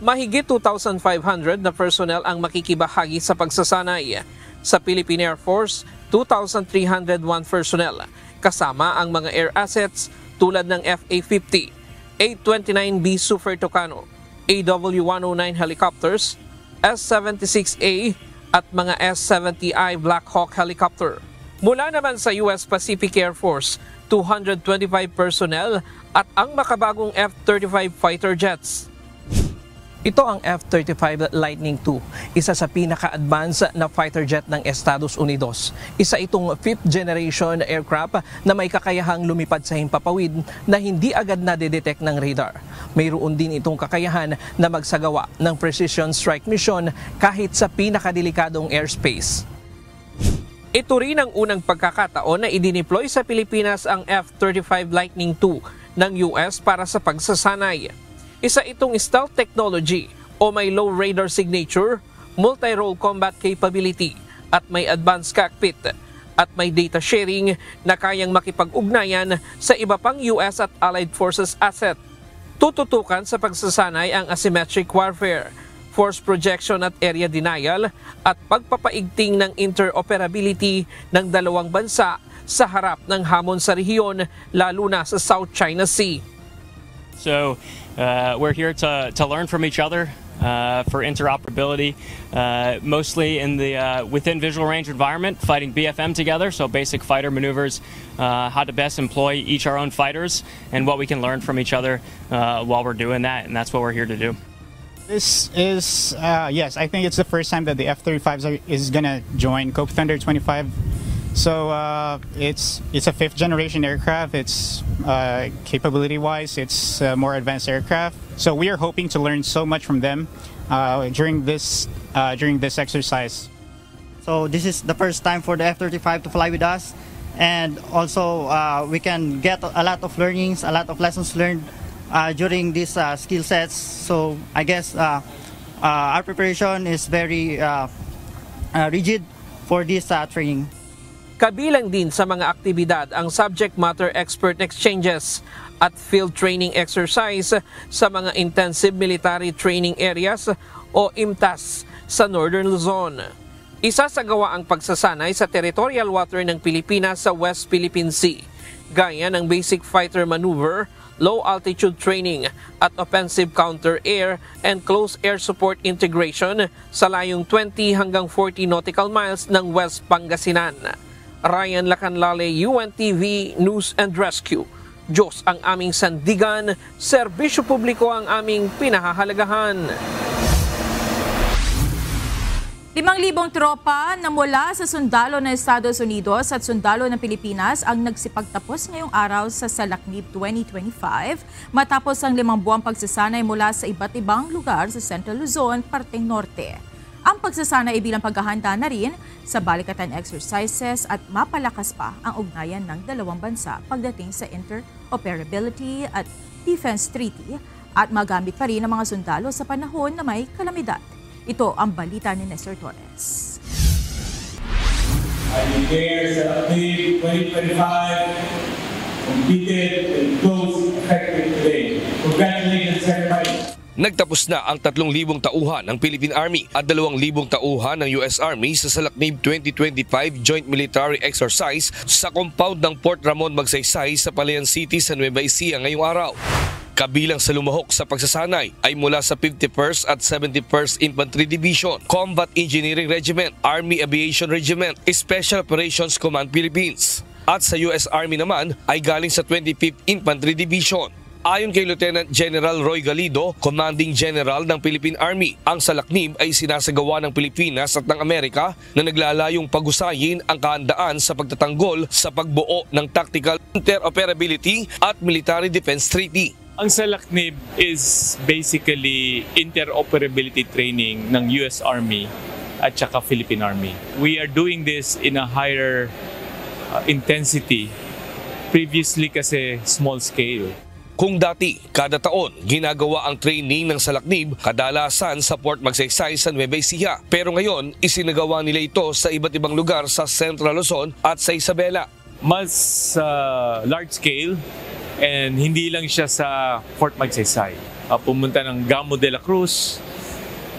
Mahigit 2,500 na personnel ang makikibahagi sa pagsasanay. Sa Philippine Air Force, 2,301 personnel, kasama ang mga air assets tulad ng FA-50, A-29B Super Tucano, AW-109 helicopters, S-76A, at mga S-70I Black Hawk helicopter. Mula naman sa US Pacific Air Force, 225 personnel at ang makabagong F-35 fighter jets. Ito ang F-35 Lightning II, isa sa pinaka-advance na fighter jet ng Estados Unidos. Isa itong 5th generation aircraft na may kakayahang lumipad sa himpapawid na hindi agad nadedetect ng radar. Mayroon din itong kakayahan na magsagawa ng precision strike mission kahit sa pinakadelikadong airspace. Ito rin ang unang pagkakataon na idineploy sa Pilipinas ang F-35 Lightning II ng US para sa pagsasanay. Isa itong stealth technology o may low radar signature, multi-role combat capability at may advanced cockpit at may data sharing na kayang makipag-ugnayan sa iba pang US at Allied Forces asset. Tututukan sa pagsasanay ang asymmetric warfare, force projection at area denial at pagpapaigting ng interoperability ng dalawang bansa sa harap ng hamon sa rehiyon lalo na sa South China Sea. So we're here to learn from each other for interoperability, mostly in the within visual range environment, fighting BFM together, so basic fighter maneuvers, how to best employ each our own fighters, and what we can learn from each other while we're doing that, and that's what we're here to do. This is, yes, I think it's the first time that the F-35 is going to join Cope Thunder 25. So it's a 5th generation aircraft. It's capability-wise, it's a more advanced aircraft. So we are hoping to learn so much from them during this exercise. So this is the first time for the F-35 to fly with us, and also we can get a lot of learnings, a lot of lessons learned during these skill sets. So I guess our preparation is very rigid for this training. Kabilang din sa mga aktibidad ang subject matter expert exchanges at field training exercise sa mga intensive military training areas o IMTAS sa Northern Luzon. Isasagawa ang pagsasanay sa territorial water ng Pilipinas sa West Philippine Sea, gaya ng basic fighter maneuver, low altitude training at offensive counter-air and close air support integration sa layong 20 hanggang 40 nautical miles ng West Pangasinan. Ryan Lacanlale, UNTV News and Rescue. Diyos ang aming sandigan, serbisyo publiko ang aming pinahahalagahan. 5,000 tropa na mula sa sundalo ng Estados Unidos at sundalo ng Pilipinas ang nagsipagtapos ngayong araw sa Salaknib 2025 matapos ang 5 buwang pagsasanay mula sa iba't ibang lugar sa Central Luzon, parteng norte. Ang pagsasana ay bilang paghahanda na rin sa balikatan exercises at mapalakas pa ang ugnayan ng dalawang bansa pagdating sa interoperability at defense treaty at magamit pa rin ang mga sundalo sa panahon na may kalamidad. Ito ang balita ni Nestor Torres. I declare SALACNIB 2025 completed and closed effective today. Congratulations, everybody. Nagtapos na ang 3,000 tauhan ng Philippine Army at 2,000 tauhan ng US Army sa SALACNIB 2025 Joint Military Exercise sa compound ng Port Ramon Magsaysay sa Palayan City sa Nueva Ecija ngayong araw. Kabilang sa lumahok sa pagsasanay ay mula sa 51st at 71st Infantry Division, Combat Engineering Regiment, Army Aviation Regiment, Special Operations Command Philippines. At sa US Army naman ay galing sa 25th Infantry Division. Ayon kay Lieutenant General Roy Galido, Commanding General ng Philippine Army, ang SALACNIB ay sinasagawa ng Pilipinas at ng Amerika na naglalayong paghusayin ang kahandaan sa pagtatanggol sa pagbuo ng Tactical Interoperability at Military Defense Treaty. Ang SALACNIB is basically interoperability training ng US Army at saka Philippine Army. We are doing this in a higher intensity. Previously kasi small scale. Kung dati, kada taon, ginagawa ang training ng SALACNIB kadalasan sa Port Magsaysay sa Nueva Ecija. Pero ngayon, isinagawa nila ito sa iba't ibang lugar sa Central Luzon at sa Isabela. Mas large scale and hindi lang siya sa Port Magsaysay. Pumunta ng Gamo de la Cruz,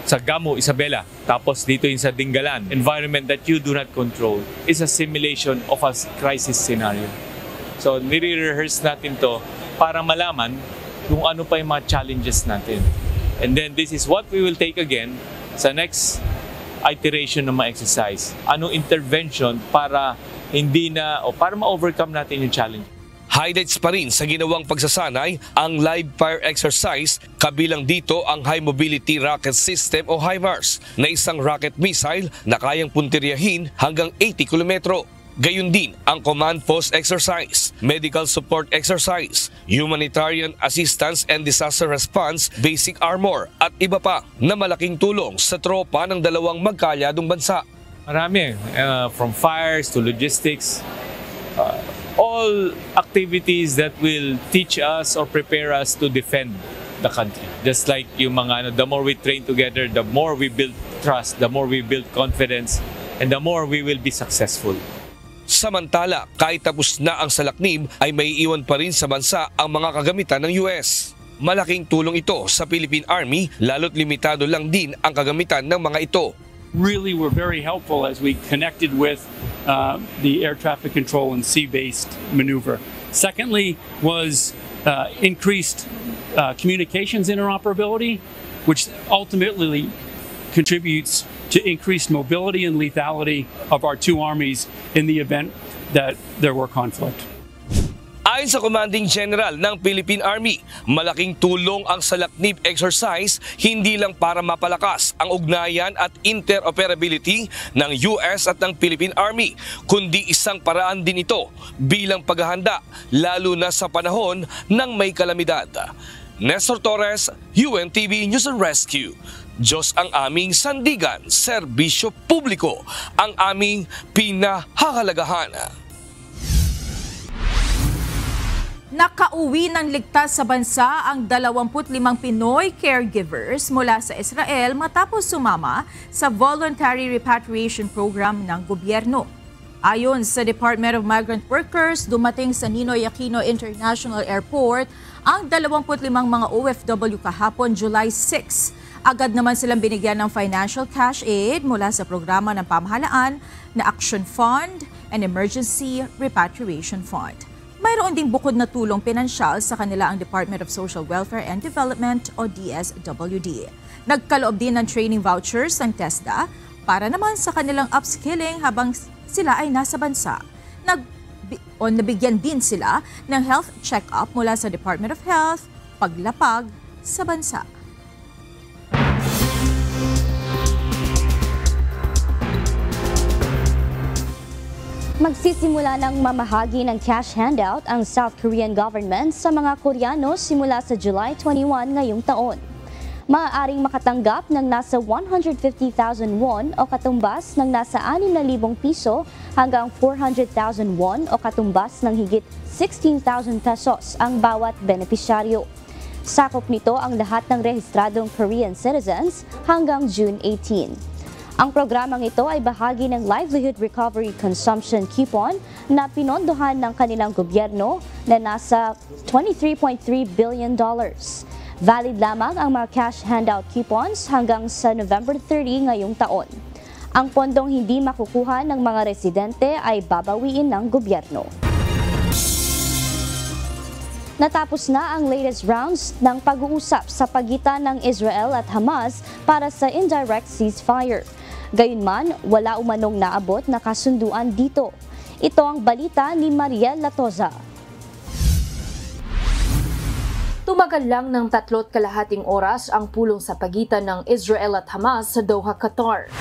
sa Gamo, Isabela, tapos dito yung sa Dingalan. Environment that you do not control is a simulation of a crisis scenario. So, nire-rehearse natin to para malaman kung ano pa yung mga challenges natin. And then this is what we will take again sa next iteration ng mga exercise. Anong intervention para hindi na o para ma-overcome natin yung challenge. Highlights pa rin sa ginawang pagsasanay ang live fire exercise, kabilang dito ang High Mobility Rocket System o HIMARS na isang rocket missile na kayang puntiryahin hanggang 80 kilometro. Gayun din ang Command Post Exercise, Medical Support Exercise, Humanitarian Assistance and Disaster Response, Basic Armor at iba pa na malaking tulong sa tropa ng dalawang magkalyadong bansa. Marami, from fires to logistics, all activities that will teach us or prepare us to defend the country. Just like yung mga, the more we train together, the more we build trust, the more we build confidence, and the more we will be successful. Samantala, kahit tapos na ang SALACNIB ay may iwan pa rin sa bansa ang mga kagamitan ng US. Malaking tulong ito sa Philippine Army, lalo't limitado lang din ang kagamitan ng mga ito. Really were very helpful as we connected with the air traffic control and sea-based maneuver. Secondly was increased communications interoperability, which ultimately contributes to increased mobility and lethality of our two armies in the event that there were conflict. Ayon sa Commanding General ng Philippine Army, malaking tulong ang SALACNIB exercise hindi lang para mapalakas ang ugnayan at interoperability ng US at ng Philippine Army, kundi isang paraan din ito bilang paghahanda lalo na sa panahon ng may kalamidad. Nestor Torres, UNTV News and Rescue. Diyos ang aming sandigan, serbisyo publiko ang aming pinahahalagahan. Nakauwi ng ligtas sa bansa ang 25 Pinoy caregivers mula sa Israel matapos sumama sa voluntary repatriation program ng gobyerno. Ayon sa Department of Migrant Workers, dumating sa Ninoy Aquino International Airport ang 25 mga OFW kahapon July 6. Agad naman silang binigyan ng financial cash aid mula sa programa ng pamahalaan na Action Fund and Emergency Repatriation Fund. Mayroon ding bukod na tulong pinansyal sa kanila ang Department of Social Welfare and Development o DSWD. Nagkaloob din ng training vouchers ang TESDA para naman sa kanilang upskilling habang sila ay nasa bansa. Nabigyan din sila ng health check-up mula sa Department of Health paglapag sa bansa. Magsisimula ng mamahagi ng cash handout ang South Korean government sa mga Koreano simula sa July 21 ngayong taon. Maaaring makatanggap ng nasa 150,000 won o katumbas ng nasa 6,000 piso hanggang 400,000 won o katumbas ng higit 16,000 pesos ang bawat benepisyaryo. Sakop nito ang lahat ng rehistradong Korean citizens hanggang June 18. Ang programang ito ay bahagi ng Livelihood Recovery Consumption Coupon na pinondohan ng kanilang gobyerno na nasa $23.3 billion. Valid lamang ang mga cash handout coupons hanggang sa November 30 ngayong taon. Ang pondong hindi makukuha ng mga residente ay babawiin ng gobyerno. Natapos na ang latest rounds ng pag-uusap sa pagitan ng Israel at Hamas para sa indirect ceasefire. Gayunman, wala umanong naabot na kasunduan dito. Ito ang balita ni Mariel Latoza. Tumagal lang ng 3.5 oras ang pulong sa pagitan ng Israel at Hamas sa Doha, Qatar.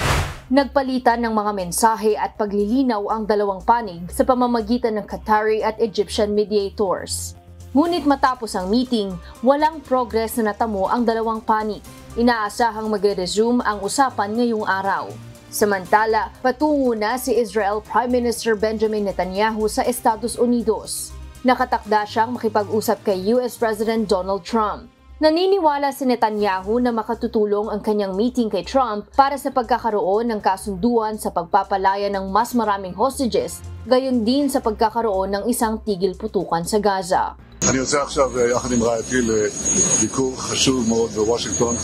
Nagpalitan ng mga mensahe at paglilinaw ang dalawang panig sa pamamagitan ng Qatari at Egyptian mediators. Ngunit matapos ang meeting, walang progress na natamo ang dalawang panig. Inaasahang magre-resume ang usapan ngayong araw. Samantala, patungo na si Israel Prime Minister Benjamin Netanyahu sa Estados Unidos. Nakatakda siyang makipag-usap kay US President Donald Trump. Naniniwala si Netanyahu na makatutulong ang kanyang meeting kay Trump para sa pagkakaroon ng kasunduan sa pagpapalaya ng mas maraming hostages, gayon din sa pagkakaroon ng isang tigil putukan sa Gaza. אני יוצא עכשיו יחד עם רעייתי לביקור חשוב מאוד בוושינגטון.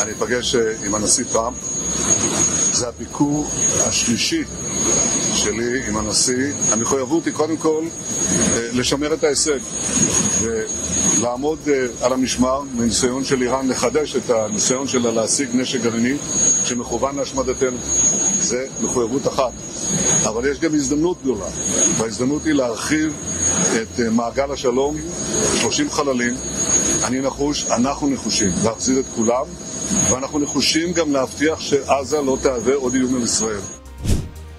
אני אפגש עם הנשיא טראמפ. זה הביקור השלישי שלי עם הנשיא. המחויבות היא קודם כל לשמר את ההישג ולעמוד על המשמר מניסיון של איראן לחדש את הניסיון שלה להשיג נשק גרעיני שמכוון להשמדתנו. זה מחויבות אחת. אבל יש גם הזדמנות גדולה, וההזדמנות היא להרחיב את מעגל השלום, 30 חללים. אני נחוש, אנחנו נחושים להחזיר את כולם, ואנחנו נחושים גם להבטיח שעזה לא תהווה עוד איום על ישראל.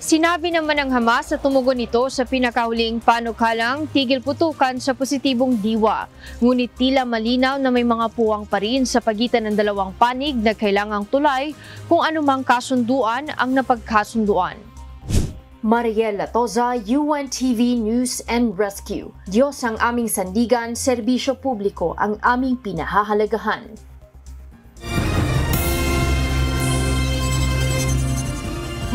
Sinabi naman ng Hamas na tumugon ito sa pinakahuling panukalang tigil putukan sa positibong diwa. Ngunit tila malinaw na may mga puwang pa rin sa pagitan ng dalawang panig na kailangang tulay kung anumang kasunduan ang napagkasunduan. Mariel Latoza, UNTV News and Rescue. Diyos ang aming sandigan, serbisyo publiko ang aming pinahahalagahan.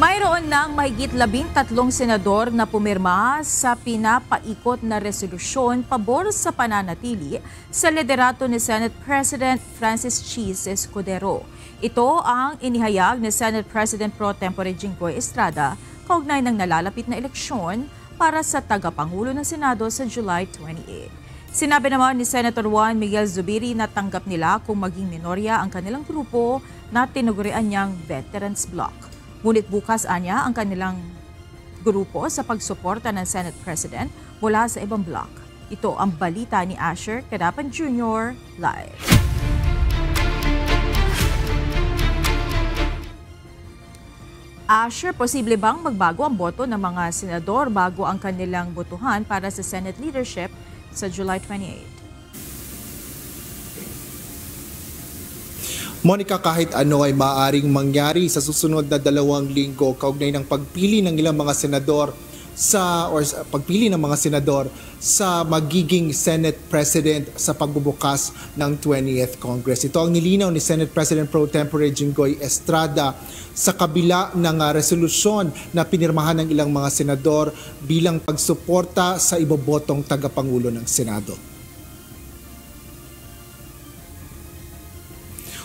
Mayroon ng mahigit 13 senador na pumirma sa pinapaikot na resolusyon pabor sa pananatili sa liderato ni Senate President Francis Cheese Escudero. Ito ang inihayag ni Senate President Pro Tempore Jinggoy Estrada kaugnay ng nalalapit na eleksyon para sa tagapangulo ng Senado sa July 28. Sinabi naman ni Senator Juan Miguel Zubiri na tanggap nila kung maging minorya ang kanilang grupo na tinugurian niyang Veterans Bloc. Ngunit bukas anya ang kanilang grupo sa pagsuporta ng Senate President mula sa ibang bloc. Ito ang balita ni Asher Cadapan Jr. live. Asher, posible bang magbago ang boto ng mga senador bago ang kanilang botohan para sa Senate leadership sa July 28? Monica, kahit ano ay maaaring mangyari sa susunod na 2 linggo kaugnay ng pagpili ng ilang mga senador pagpili ng mga senador sa magiging Senate President sa pagbubukas ng 20th Congress. Ito ang nilinaw ni Senate President Pro Tempore Jinggoy Estrada sa kabila ng resolusyon na pinirmahan ng ilang mga senador bilang pagsuporta sa ibobotong tagapangulo ng Senado.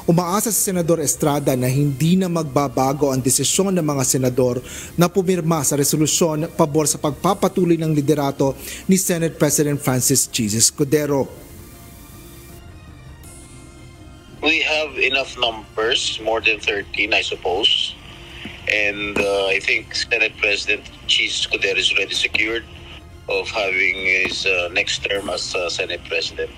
Umaasa si Senador Estrada na hindi na magbabago ang desisyon ng mga senador na pumirma sa resolusyon pabor sa pagpapatuloy ng liderato ni Senate President Francis Cheese Escudero. We have enough numbers, more than 13 I suppose, and I think Senate President Cheese Escudero is already secured of having his next term as Senate President.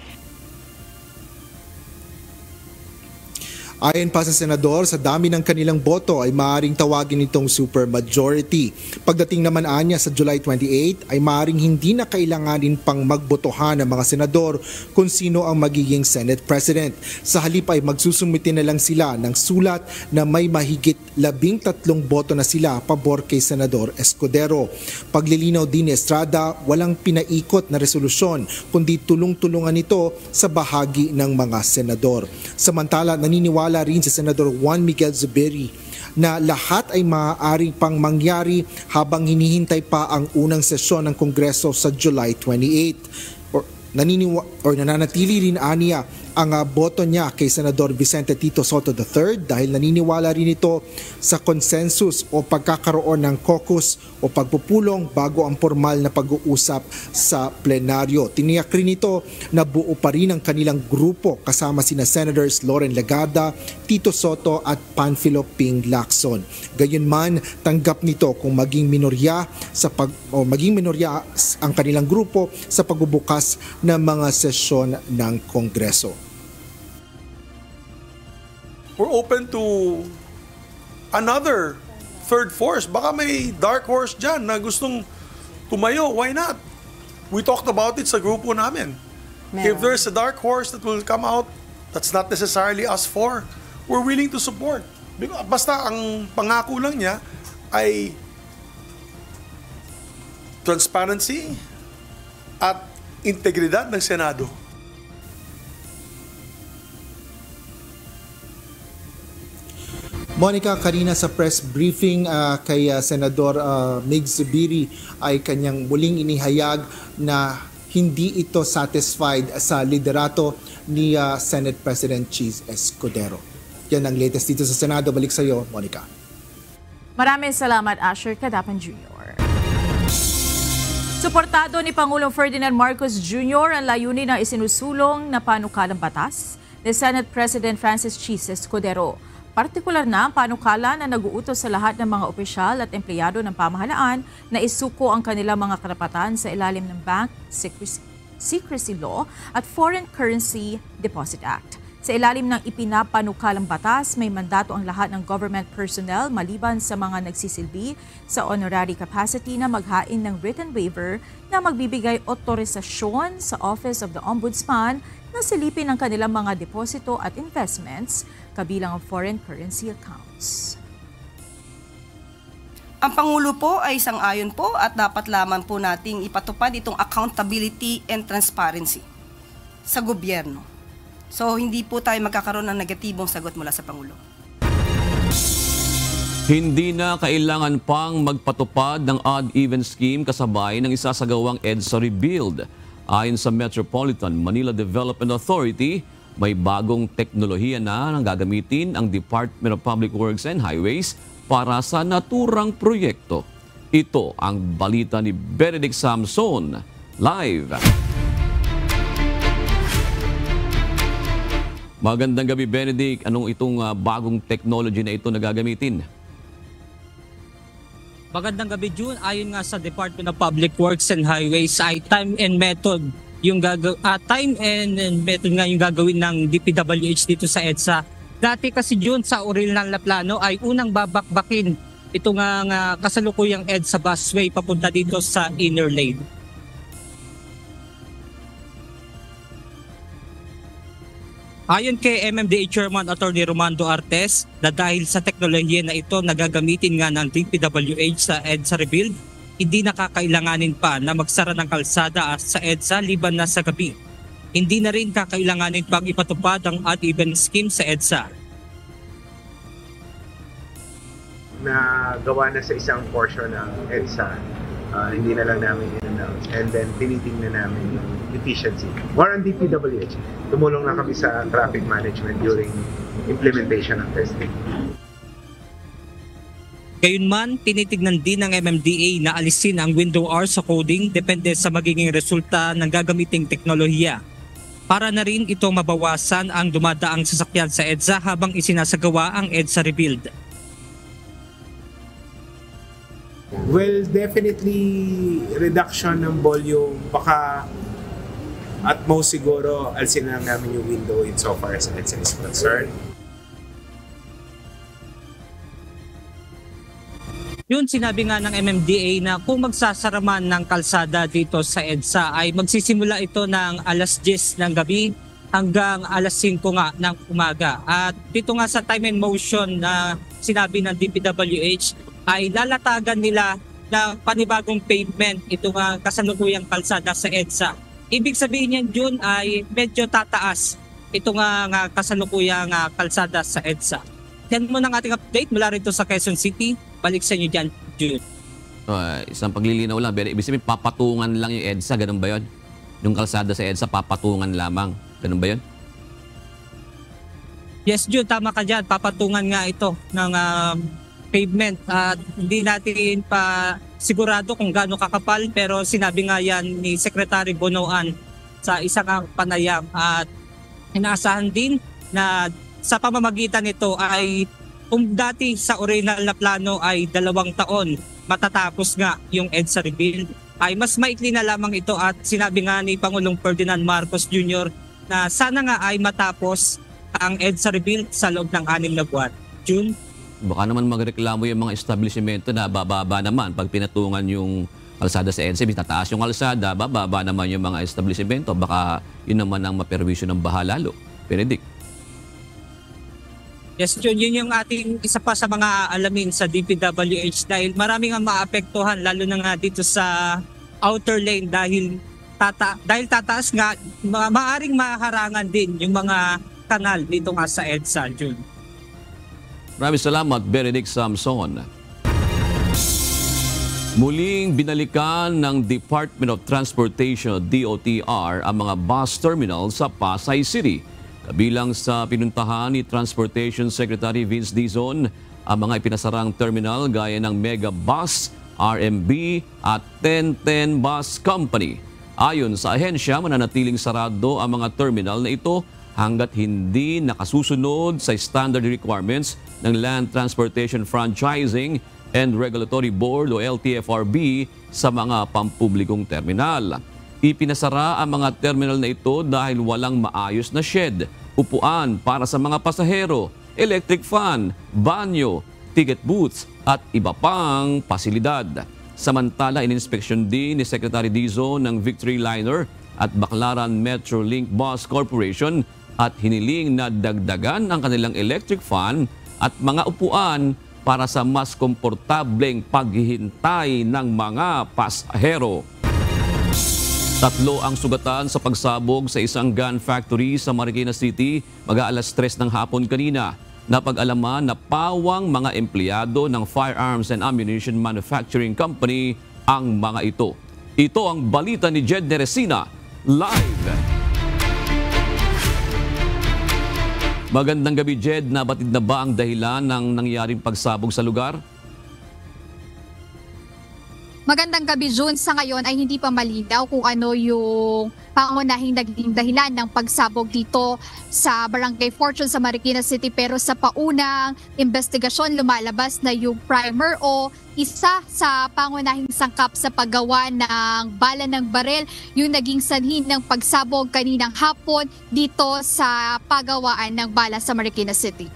Ayon pa sa senador, sa dami ng kanilang boto ay maaaring tawagin itong supermajority. Pagdating naman anya sa July 28 ay maaaring hindi na kailanganin pang magbotohan ng mga senador kung sino ang magiging Senate President. Sa halip ay magsusumite na lang sila ng sulat na may mahigit 13 boto na sila pabor kay Senador Escudero. Paglilinaw din ni Estrada, walang pinaikot na resolusyon kundi tulong-tulungan ito sa bahagi ng mga senador. Samantala, naniniwala rin si Senador Juan Miguel Zubiri na lahat ay maaaring pang mangyari habang hinihintay pa ang unang sesyon ng Kongreso sa July 28. Nananatili rin aniya ang boto niya kay Senador Vicente Tito Soto III dahil naniniwala rin ito sa consensus o pagkakaroon ng caucus o pagpupulong bago ang formal na pag-uusap sa plenaryo. Tiniyak rin ito na buo pa rin ang kanilang grupo kasama sina Senators Loren Legada, Tito Soto at Panfilo Ping Lacson. Gayunman, tanggap nito kung maging minorya ang kanilang grupo sa pagbubukas ng mga sesyon ng Kongreso. We're open to another third force. Baka may dark horse dyan na gustong tumayo. Why not? We talked about it sa grupo namin. If there's a dark horse that will come out, that's not necessarily us four. We're willing to support. Basta ang pangako lang niya ay transparency at integridad ng Senado. Monica, kanina sa press briefing kay Senador Mig Zubiri ay kanyang muling inihayag na hindi ito satisfied sa liderato ni Senate President Cheese Escudero. Yan ang latest dito sa Senado. Balik sa iyo, Monica. Maraming salamat, Asher Cadapan Jr. Suportado ni Pangulong Ferdinand Marcos Jr. ang layunin na isinusulong na panukalang batas ni Senate President Francis Cheese Escudero. Partikular na ang panukala na nag-uutos sa lahat ng mga opisyal at empleyado ng pamahalaan na isuko ang kanilang mga karapatan sa ilalim ng Bank Secrecy Law at Foreign Currency Deposit Act. Sa ilalim ng ipinapanukalang batas, may mandato ang lahat ng government personnel maliban sa mga nagsisilbi sa honorary capacity na maghain ng written waiver na magbibigay otorisasyon sa Office of the Ombudsman na silipin ang kanilang mga deposito at investments kabilang ang foreign currency accounts. Ang Pangulo po ay sang-ayon po at dapat lamang po nating ipatupad itong accountability and transparency sa gobyerno. So hindi po tayo magkakaroon ng negatibong sagot mula sa Pangulo. Hindi na kailangan pang magpatupad ng odd-even scheme kasabay ng isasagawang EDSA rebuild. Ayon sa Metropolitan Manila Development Authority, may bagong teknolohiya na nang gagamitin ang Department of Public Works and Highways para sa naturang proyekto. Ito ang balita ni Benedict Samson, live. Magandang gabi, Benedict. Anong itong bagong technology na ito na gagamitin? Magandang gabi, June. Ayon nga sa Department of Public Works and Highways ay time and method yung method nga yung gagawin ng DPWH dito sa EDSA. Dati kasi, June, sa original na plano ay unang babakbakin ito nga kasalukuyang EDSA busway papunta dito sa inner lane. Ayon kay MMDA Chairman Attorney Romando Artes, na dahil sa teknolohiya na ito na gagamitin nga ng DPWH sa EDSA rebuild, hindi nakakailanganin pa na magsara ng kalsada sa EDSA liban na sa gabi. Hindi na rin kakailanganin pang ipatupad ang odd-even scheme sa EDSA. Na gawa na sa isang portion ng EDSA, hindi na lang namin in-announce, and then tinitingnan namin yung efficiency. More on DPWH, tumulong na kami sa traffic management during implementation of testing. Gayunman, tinitignan din ng MMDA na alisin ang window hours sa coding depende sa magiging resulta ng gagamiting teknolohiya. Para na rin ito mabawasan ang dumadaang sasakyan sa EDSA habang isinasagawa ang EDSA rebuild. Well, definitely reduction ng volume. Baka at most siguro alisin lang namin yung window insofar as EDSA is concerned. Yun, sinabi nga ng MMDA na kung magsasara man ng kalsada dito sa EDSA ay magsisimula ito ng alas 10 ng gabi hanggang alas 5 nga ng umaga. At dito nga sa time and motion na sinabi ng DPWH ay lalatagan nila ng panibagong pavement ito nga kasalukuyang kalsada sa EDSA. Ibig sabihin yan June ay medyo tataas ito nga kasalukuyang kalsada sa EDSA. Yan muna ang ating update mula rito sa Quezon City. Balik sa inyo dyan, June. Isang paglilinaw lang. Ibig sabihin, papatungan lang yung EDSA. Ganun ba yun? Yung kalsada sa EDSA, papatungan lamang. Ganun ba yun? Yes, June. Tama ka dyan. Papatungan nga ito ng pavement. Hindi natin pa sigurado kung gaano kakapal. Pero sinabi nga yan ni Secretary Bonoan sa isang panayam. At inaasahan din na sa pamamagitan nito ay kung dati sa original na plano ay 2 taon matatapos nga yung EDSA rebuild, ay mas maikli na lamang ito at sinabi nga ni Pangulong Ferdinand Marcos Jr. na sana nga ay matapos ang EDSA rebuild sa loob ng 6 na buwan. June? Baka naman magreklamo yung mga establishmento na bababa naman pag pinatungan yung kalsada sa EDSA. Tataas yung kalsada, bababa naman yung mga establishmento. Baka yun naman ang maperwisyo ng baha lalo. Benedict. Yes, June, yun yung ating isa pa sa mga alamin sa DPWH dahil maraming ang maapektuhan lalo na nga dito sa outer lane dahil tataas nga, maaring maharangan din yung mga kanal dito nga sa EDSA, June. Maraming salamat, Benedict Samson. Muling binalikan ng Department of Transportation, DOTR, ang mga bus terminal sa Pasay City. Kabilang sa pinuntahan ni Transportation Secretary Vince Dizon ang mga ipinasarang terminal gaya ng Mega Bus, RMB at 1010 Bus Company. Ayon sa ahensya, mananatiling sarado ang mga terminal na ito hanggat hindi nakasusunod sa standard requirements ng Land Transportation Franchising and Regulatory Board o LTFRB sa mga pampublikong terminal. Ipinasara ang mga terminal na ito dahil walang maayos na shed, upuan para sa mga pasahero, electric fan, banyo, ticket booths at iba pang pasilidad. Samantala, ininspeksyon din ni Secretary Dizon ng Victory Liner at Baclaran Metrolink Bus Corporation at hiniling na dagdagan ang kanilang electric fan at mga upuan para sa mas komportableng paghihintay ng mga pasahero. 3 ang sugatan sa pagsabog sa isang gun factory sa Marikina City mag-aalas 3 ng hapon kanina. Napag-alaman na pawang mga empleyado ng Firearms and Ammunition Manufacturing Company ang mga ito. Ito ang balita ni Jed Neresina, live. Magandang gabi, Jed. Nabatid na ba ang dahilan ng nangyaring pagsabog sa lugar? Magandang gabi, June. Sa ngayon ay hindi pa malinaw kung ano yung pangunahing naging dahilan ng pagsabog dito sa Barangay Fortune sa Marikina City. Pero sa paunang investigasyon, lumalabas na yung primer o isa sa pangunahing sangkap sa paggawa ng bala ng barel yung naging sanhin ng pagsabog kaninang hapon dito sa paggawaan ng bala sa Marikina City.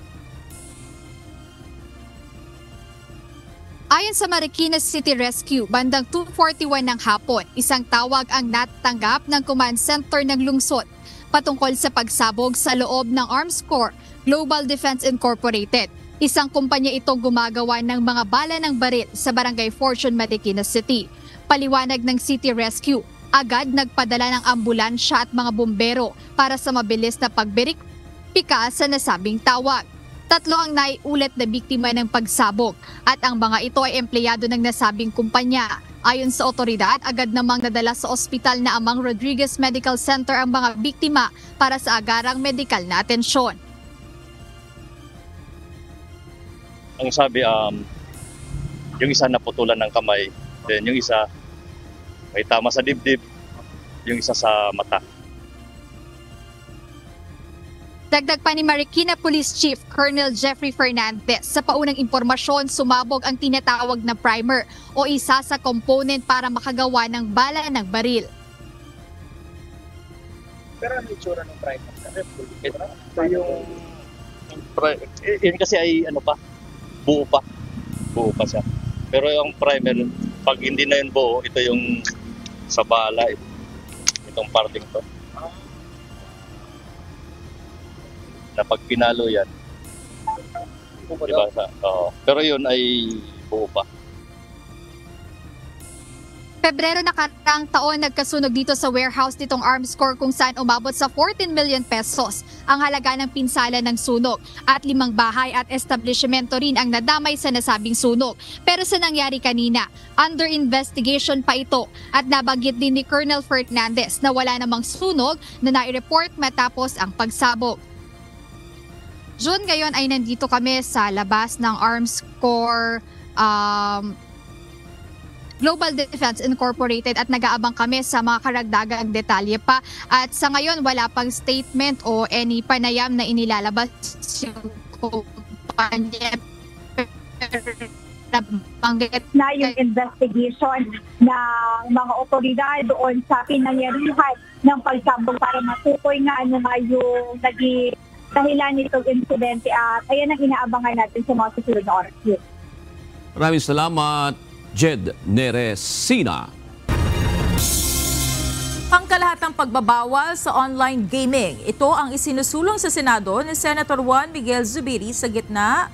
Ayon sa Marikina City Rescue, bandang 2:41 ng hapon, isang tawag ang natanggap ng Command Center ng lungsod patungkol sa pagsabog sa loob ng Arms Corps Global Defense Incorporated. Isang kumpanya itong gumagawa ng mga bala ng baril sa Barangay Fortune, Marikina City. Paliwanag ng City Rescue, agad nagpadala ng ambulansya at mga bumbero para sa mabilis na pagberipika sa nasabing tawag. 3 ang naiulat na biktima ng pagsabog at ang mga ito ay empleyado ng nasabing kumpanya. Ayon sa otoridad, agad namang nadala sa ospital na Amang Rodriguez Medical Center ang mga biktima para sa agarang medikal na atensyon. Ang sabi, yung isa naputulan ng kamay, then yung isa may tama sa dibdib, yung isa sa mata. Dagdag pa ni Marikina Police Chief Colonel Jeffrey Fernandez, sa paunang impormasyon, sumabog ang tinatawag na primer o isa sa component para makagawa ng bala ng baril. Pero ano yung tsura ng primer? Ito yung yun kasi ay ano pa, buo pa siya. Pero yung primer, pag hindi na yun buo, ito yung sa bala, itong parting to. Na pag pinalo yan, diba? Pero yun ay buo pa. Pebrero nakaraang taon nagkasunog dito sa warehouse nitong Armscor kung saan umabot sa 14 million pesos ang halaga ng pinsala ng sunog at 5 bahay at establishmento rin ang nadamay sa nasabing sunog. Pero sa nangyari kanina, under investigation pa ito at nabanggit din ni Colonel Fernandez na wala namang sunog na nai-report matapos ang pagsabog. June, ngayon ay nandito kami sa labas ng Armscor Global Defense Incorporated at nag-aabang kami sa mga karagdagang detalye pa. At sa ngayon, wala pang statement o any panayam na inilalabas yung kumpanya. Nabanggit na yung investigation ng mga otoridad doon sa pinangyarihan ng pagsabog para matukoy nga ano nga yung naging dahilan nitong insidente at ayan ang inaabangan natin sa mga susunod na oras. Maraming salamat, Jed Neresina. Pangkalahatang pagbabawal sa online gaming. Ito ang isinusulong sa Senado ni Senator Juan Miguel Zubiri sa gitna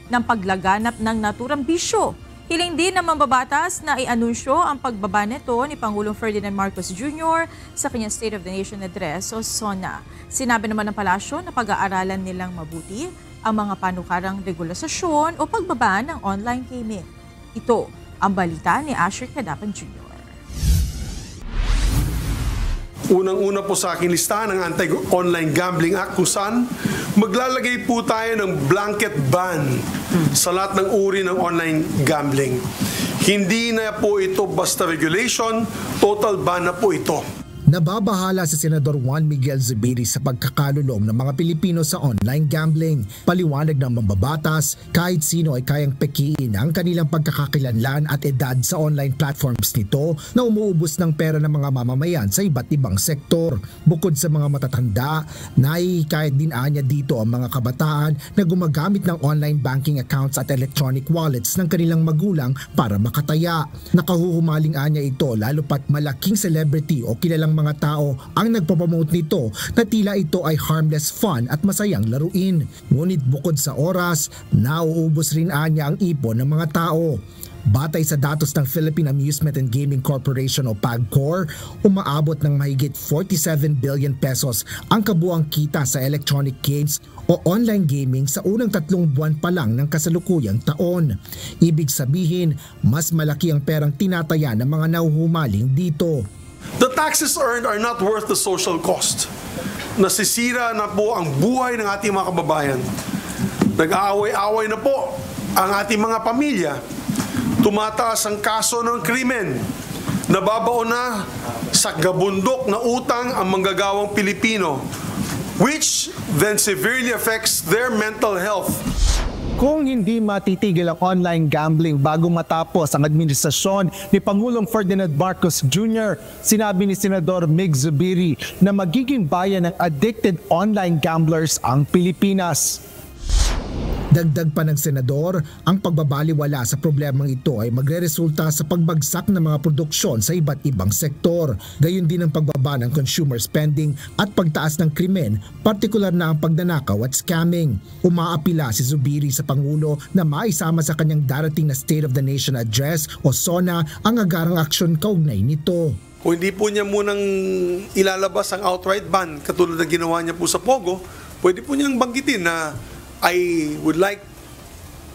ng paglaganap ng naturang bisyo. Hiling din ng mambabatas na i-anunsyo ang pagbaba nito ni Pangulong Ferdinand Marcos Jr. sa kanyang State of the Nation Address o SONA. Sinabi naman ng palasyo na pag-aaralan nilang mabuti ang mga panukarang regulasyon o pagbaba ng online gaming. Ito ang balita ni Asher Cadapan Jr. Unang-una po sa aking listahan ng Anti-Online Gambling Act kung saan maglalagay po tayo ng blanket ban sa lahat ng uri ng online gambling. Hindi na po ito basta regulation, total ban na po ito. Nababahala si Senador Juan Miguel Zubiri sa pagkakalulong ng mga Pilipino sa online gambling. Paliwanag ng mambabatas, kahit sino ay kayang pekiin ang kanilang pagkakakilanlan at edad sa online platforms nito na umuubos ng pera ng mga mamamayan sa iba't ibang sektor. Bukod sa mga matatanda, nahihikayat din anya dito ang mga kabataan na gumagamit ng online banking accounts at electronic wallets ng kanilang magulang para makataya. Nakahuhumaling anya ito lalo pat malaking celebrity o kilalang mga tao ang nagpapromote nito na tila ito ay harmless fun at masayang laruin. Ngunit bukod sa oras, nauubos rin anya ang ipon ng mga tao. Batay sa datos ng Philippine Amusement and Gaming Corporation o PAGCOR, umaabot ng mahigit 47 billion pesos ang kabuang kita sa electronic games o online gaming sa unang 3 buwan pa lang ng kasalukuyang taon. Ibig sabihin, mas malaki ang perang tinataya ng mga nahuhumaling dito. The taxes earned are not worth the social cost. Nasisira na po ang buhay ng ating mga kababayan. Nag-aaway-away na po ang ating mga pamilya. Tumataas ang kaso ng krimen. Nababaon na sa gabundok na utang ang manggagawang Pilipino, which then severely affects their mental health. Kung hindi matitigil ang online gambling bago matapos ang administrasyon ni Pangulong Ferdinand Marcos Jr., sinabi ni Senador Mig Zubiri na magiging bayan ng addicted online gamblers ang Pilipinas. Dagdag pa ng senador, ang pagbabaliwala sa problemang ito ay magreresulta sa pagbagsak ng mga produksyon sa iba't ibang sektor. Gayon din ang pagbaba ng consumer spending at pagtaas ng krimen, partikular na ang pagnanakaw at scamming. Umaapila si Zubiri sa Pangulo na maisama sa kanyang darating na State of the Nation Address o SONA ang agarang aksyon kaugnay nito. Kung hindi po niya munang ilalabas ang outright ban katulad na ginawa niya po sa Pogo, pwede po niyang banggitin na I would like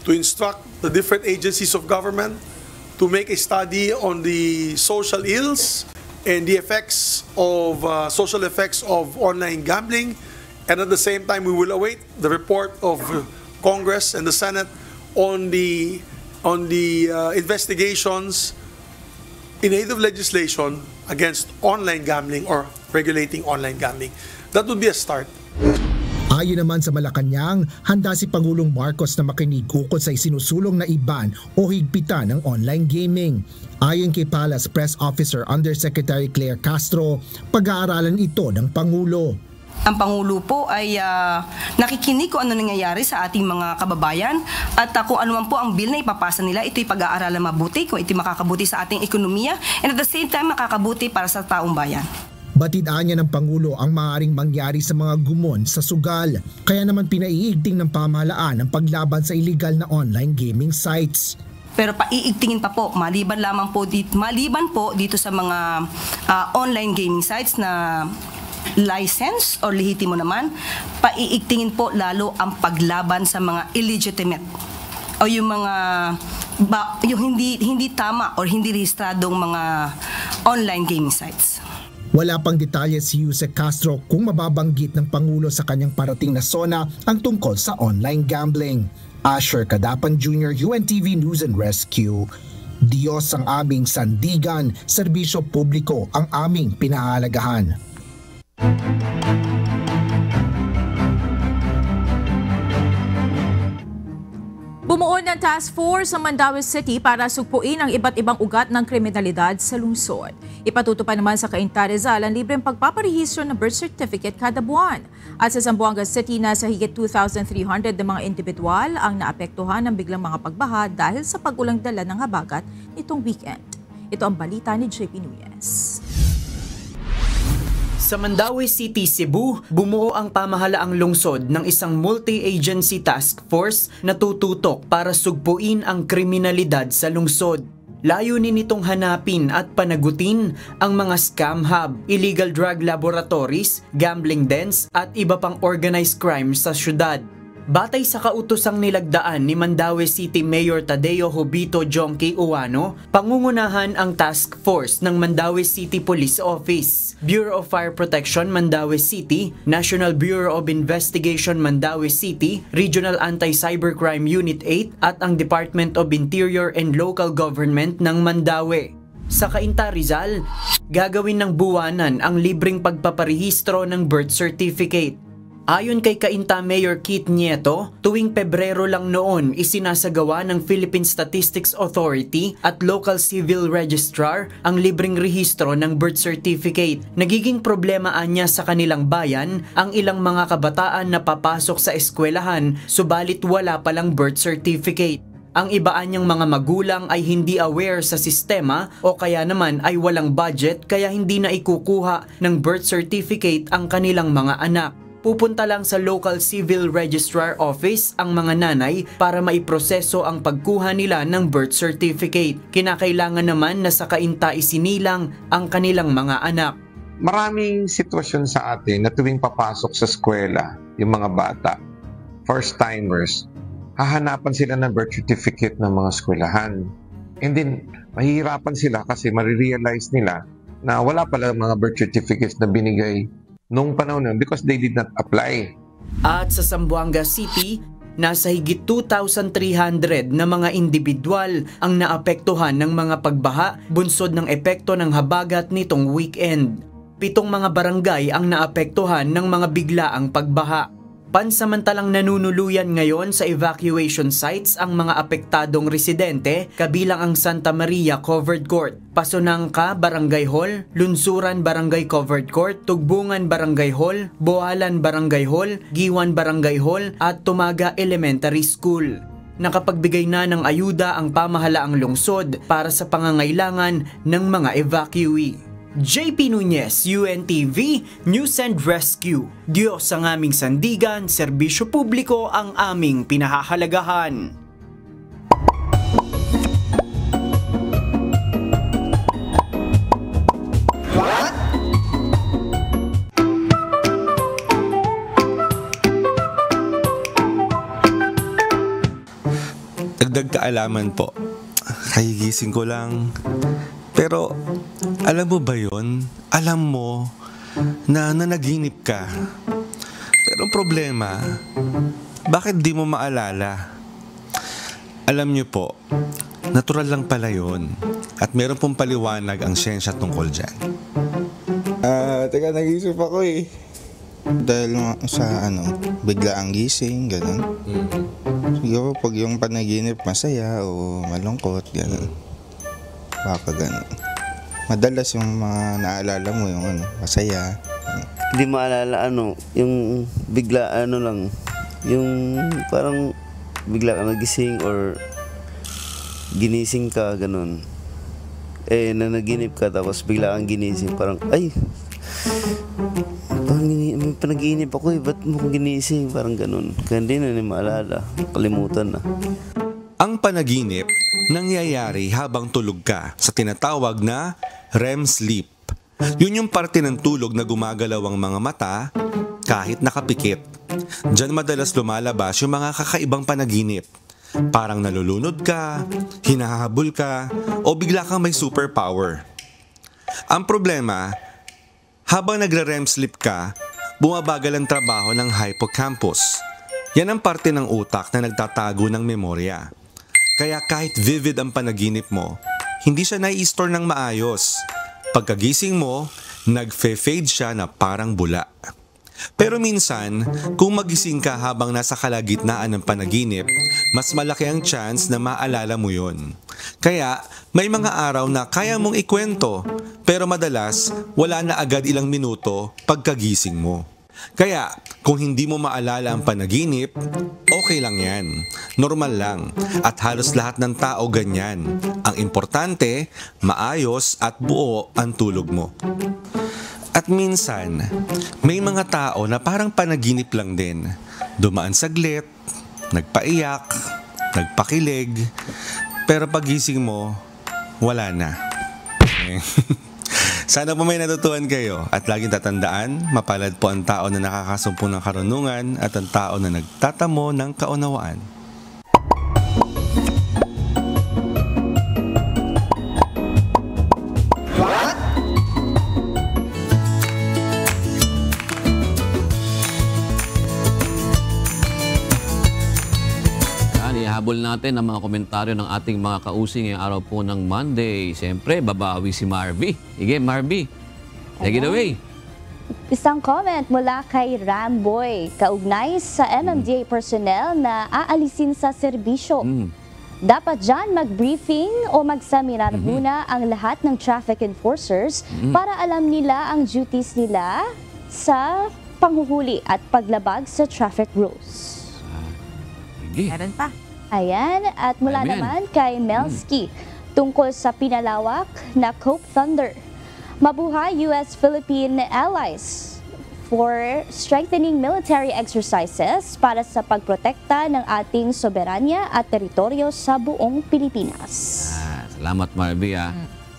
to instruct the different agencies of government to make a study on the social ills and the effects of social effects of online gambling, and at the same time we will await the report of Congress and the Senate on the investigations in aid of legislation against online gambling or regulating online gambling. That would be a start. Ayon naman sa Malacanang, handa si Pangulong Marcos na makinig ukol sa isinusulong na iban o higpitan ng online gaming. Ayon kay Palace Press Officer Undersecretary Claire Castro, pag-aaralan ito ng Pangulo. Ang Pangulo po ay nakikinig kung ano nangyayari sa ating mga kababayan at kung ano man po ang bill na ipapasa nila, ito'y pag-aaralan mabuti, kung ito'y makakabuti sa ating ekonomiya and at the same time makakabuti para sa taong bayan. Batidaan niya ng Pangulo ang maaaring mangyari sa mga gumon sa sugal. Kaya naman pinaiigting ng pamahalaan ang paglaban sa illegal na online gaming sites. Pero paiigtingin pa po, maliban po dito sa mga online gaming sites na license or lehitimo naman, paiigtingin po lalo ang paglaban sa mga illegitimate o yung mga yung hindi tama or hindi rehistradong mga online gaming sites. Wala pang detalye si Yusek Castro kung mababanggit ng Pangulo sa kanyang parating na SONA ang tungkol sa online gambling. Asher Cadapan Jr., UNTV News and Rescue. Diyos ang aming sandigan, serbisyo publiko ang aming pinahalagahan. Bumuo ng task force sa Mandaue City para sugpuin ang iba't ibang ugat ng kriminalidad sa lungsod. Ipatutupad naman sa Cainta Rizal ang libreng pagpaparehistro ng birth certificate kada buwan. At sa Zamboanga City, nasa higit 2,300 na mga individual ang naapektuhan ng biglang mga pagbaha dahil sa pag-ulang dala ng habagat nitong weekend. Ito ang balita ni JP Nunez. Sa Mandaue City, Cebu, bumuo ang pamahalaang lungsod ng isang multi-agency task force na tututok para sugpuin ang kriminalidad sa lungsod. Layunin nitong hanapin at panagutin ang mga scam hub, illegal drug laboratories, gambling dens at iba pang organized crime sa syudad. Batay sa kautosang nilagdaan ni Mandaue City Mayor Tadeo Hobito Jonky Uwano, pangungunahan ang task force ng Mandaue City Police Office, Bureau of Fire Protection Mandaue City, National Bureau of Investigation Mandaue City, Regional Anti-Cybercrime Unit 8 at ang Department of Interior and Local Government ng Mandaue. Sa Cainta Rizal, gagawin ng buwanan ang libreng pagpaparehistro ng birth certificate. Ayon kay Cainta Mayor Keith Nieto, tuwing Pebrero lang noon isinasagawa ng Philippine Statistics Authority at Local Civil Registrar ang libreng rehistro ng birth certificate. Nagiging problema anya sa kanilang bayan ang ilang mga kabataan na papasok sa eskwelahan subalit wala palang birth certificate. Ang ibaan niyang mga magulang ay hindi aware sa sistema o kaya naman ay walang budget kaya hindi na ikukuha ng birth certificate ang kanilang mga anak. Pupunta lang sa local civil registrar office ang mga nanay para maiproseso ang pagkuha nila ng birth certificate. Kinakailangan naman na sa Cainta isinilang ang kanilang mga anak. Maraming sitwasyon sa atin na tuwing papasok sa eskwela, yung mga bata, first-timers, hahanapan sila ng birth certificate ng mga eskwelahan. And then, mahihirapan sila kasi marirealize nila na wala pala mga birth certificates na binigay noong panahon na because they did not apply. At sa Zamboanga City, nasa higit 2,300 na mga individual ang naapektuhan ng mga pagbaha bunsod ng epekto ng habagat nitong weekend. 7 mga barangay ang naapektuhan ng mga biglaang pagbaha. Pansamantalang nanunuluyan ngayon sa evacuation sites ang mga apektadong residente kabilang ang Santa Maria Covered Court, Pasonangka Barangay Hall, Lunsuran Barangay Covered Court, Tugbungan Barangay Hall, Boalan Barangay Hall, Giwan Barangay Hall at Tumaga Elementary School. Nakapagbigay na ng ayuda ang pamahalaang lungsod para sa pangangailangan ng mga evacuee. JP Nunez, UNTV, News and Rescue. Diyos ang aming sandigan, serbisyo publiko ang aming pinahahalagahan. Dagdag kaalaman po. Kahigising ko lang. Pero, alam mo ba yun? Alam mo na nanaginip ka. Pero ang problema, bakit di mo maalala? Alam niyo po, natural lang pala yun. At meron pong paliwanag ang siyensya tungkol dyan. Teka, nag-isip ako eh. Dahil sa bigla ang gising, gano'n. Siguro pag yung panaginip masaya o malungkot, gano'n. Baka ganun. Madalas yung mga naalala mo yung masaya, Hindi maalala yung bigla lang, yung parang bigla ka nagising or ginising ka, ganun. Nanaginip ka tapos bigla kang ginising, parang ay, parang may panaginip ako ba't mo kong ginising, parang ganun. Kaya hindi na maalala, kalimutan na. Ang panaginip nangyayari habang tulog ka sa tinatawag na REM sleep. Yun yung parte ng tulog na gumagalaw ang mga mata kahit nakapikit. Diyan madalas lumalabas yung mga kakaibang panaginip. Parang nalulunod ka, hinahabol ka, o bigla kang may superpower. Ang problema, habang nagre-REM sleep ka, bumabagal ang trabaho ng hippocampus. Yan ang parte ng utak na nagtatago ng memorya. Kaya kahit vivid ang panaginip mo, hindi siya nai-store ng maayos. Pagkagising mo, nag-fade siya na parang bula. Pero minsan, kung magising ka habang nasa kalagitnaan ng panaginip, mas malaki ang chance na maalala mo yun. Kaya, may mga araw na kaya mong ikwento, pero madalas, wala na agad ilang minuto pagkagising mo. Kaya, kung hindi mo maalala ang panaginip, okay lang yan. Normal lang. At halos lahat ng tao ganyan. Ang importante, maayos at buo ang tulog mo. At minsan, may mga tao na parang panaginip lang din. Dumaan saglit, nagpaiyak, nagpakilig, pero pagising mo, wala na. Sana po may natutuhan kayo at laging tatandaan, mapalad po ang tao na nakakasumpo ng karunungan at ang tao na nagtatamo ng kaunawaan. Habol natin ang mga komentaryo ng ating mga kausing ngayong araw po ng Monday. Siyempre, babawi si Marvy. Sige, Marvy, take it away. Isang comment mula kay Ramboy, kaugnay sa MMDA personnel na aalisin sa serbisyo. Dapat dyan mag-briefing o mag-seminar muna ang lahat ng traffic enforcers para alam nila ang duties nila sa panghuhuli at paglabag sa traffic rules. Meron pa. Ayan, at mula naman kay Melski tungkol sa pinalawak na Cope Thunder. Mabuhay US-Philippine allies for strengthening military exercises para sa pagprotekta ng ating soberanya at teritoryo sa buong Pilipinas. Salamat, Marvy.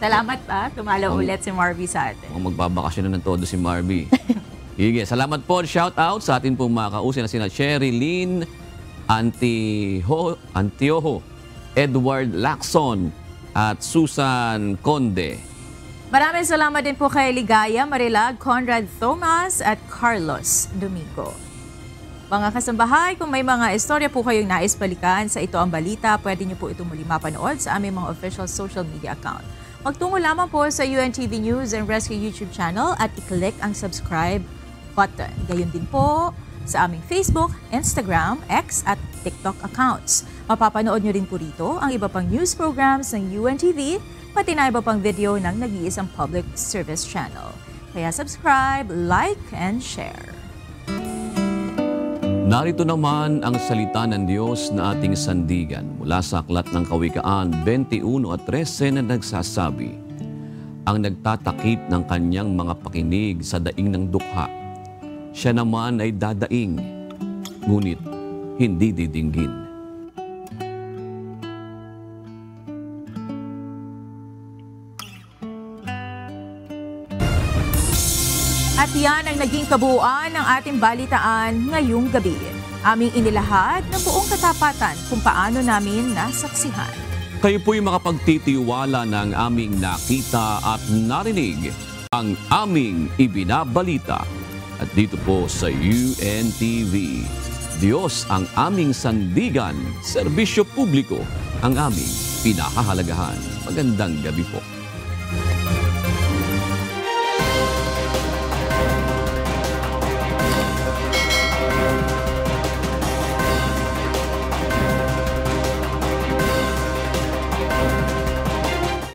Salamat pa. Tumalaw ulit si Marvy sa atin. Magbabakasyon na ng todo si Marvy. Sige, salamat po. Shout out sa atin pong mga kausin na sina Cherry Lynn, Antioho, Edward Lacson at Susan Conde. Maraming salamat din po kay Ligaya, Marilag, Conrad Thomas at Carlos Domingo. Mga kasambahay, kung may mga istorya po kayong nais balikan sa Ito ang Balita, pwede niyo po ito muli mapanood sa aming mga official social media account. Magtungo lamang po sa UNTV News and Rescue YouTube channel at i-click ang subscribe button. Gayon din po sa aming Facebook, Instagram, X at TikTok accounts. Mapapanood nyo rin po rito ang iba pang news programs ng UNTV, pati na iba pang video ng nag-iisang public service channel. Kaya subscribe, like, and share. Narito naman ang salita ng Diyos na ating sandigan mula sa Aklat ng Kawikaan 21 at 13 na nagsasabi, ang nagtatakip ng kanyang mga pakinig sa daing ng dukha, siya naman ay dadaing, ngunit hindi didinggin. At yan ang naging kabuuan ng ating balitaan ngayong gabi. Aming inilahad ng buong katapatan kung paano namin nasaksihan. Kayo po'y makapagtitiwala ng aming nakita at narinig, ang aming ibinabalita. At dito po sa UNTV, Diyos ang aming sandigan, serbisyo publiko ang aming pinahahalagahan. Magandang gabi po.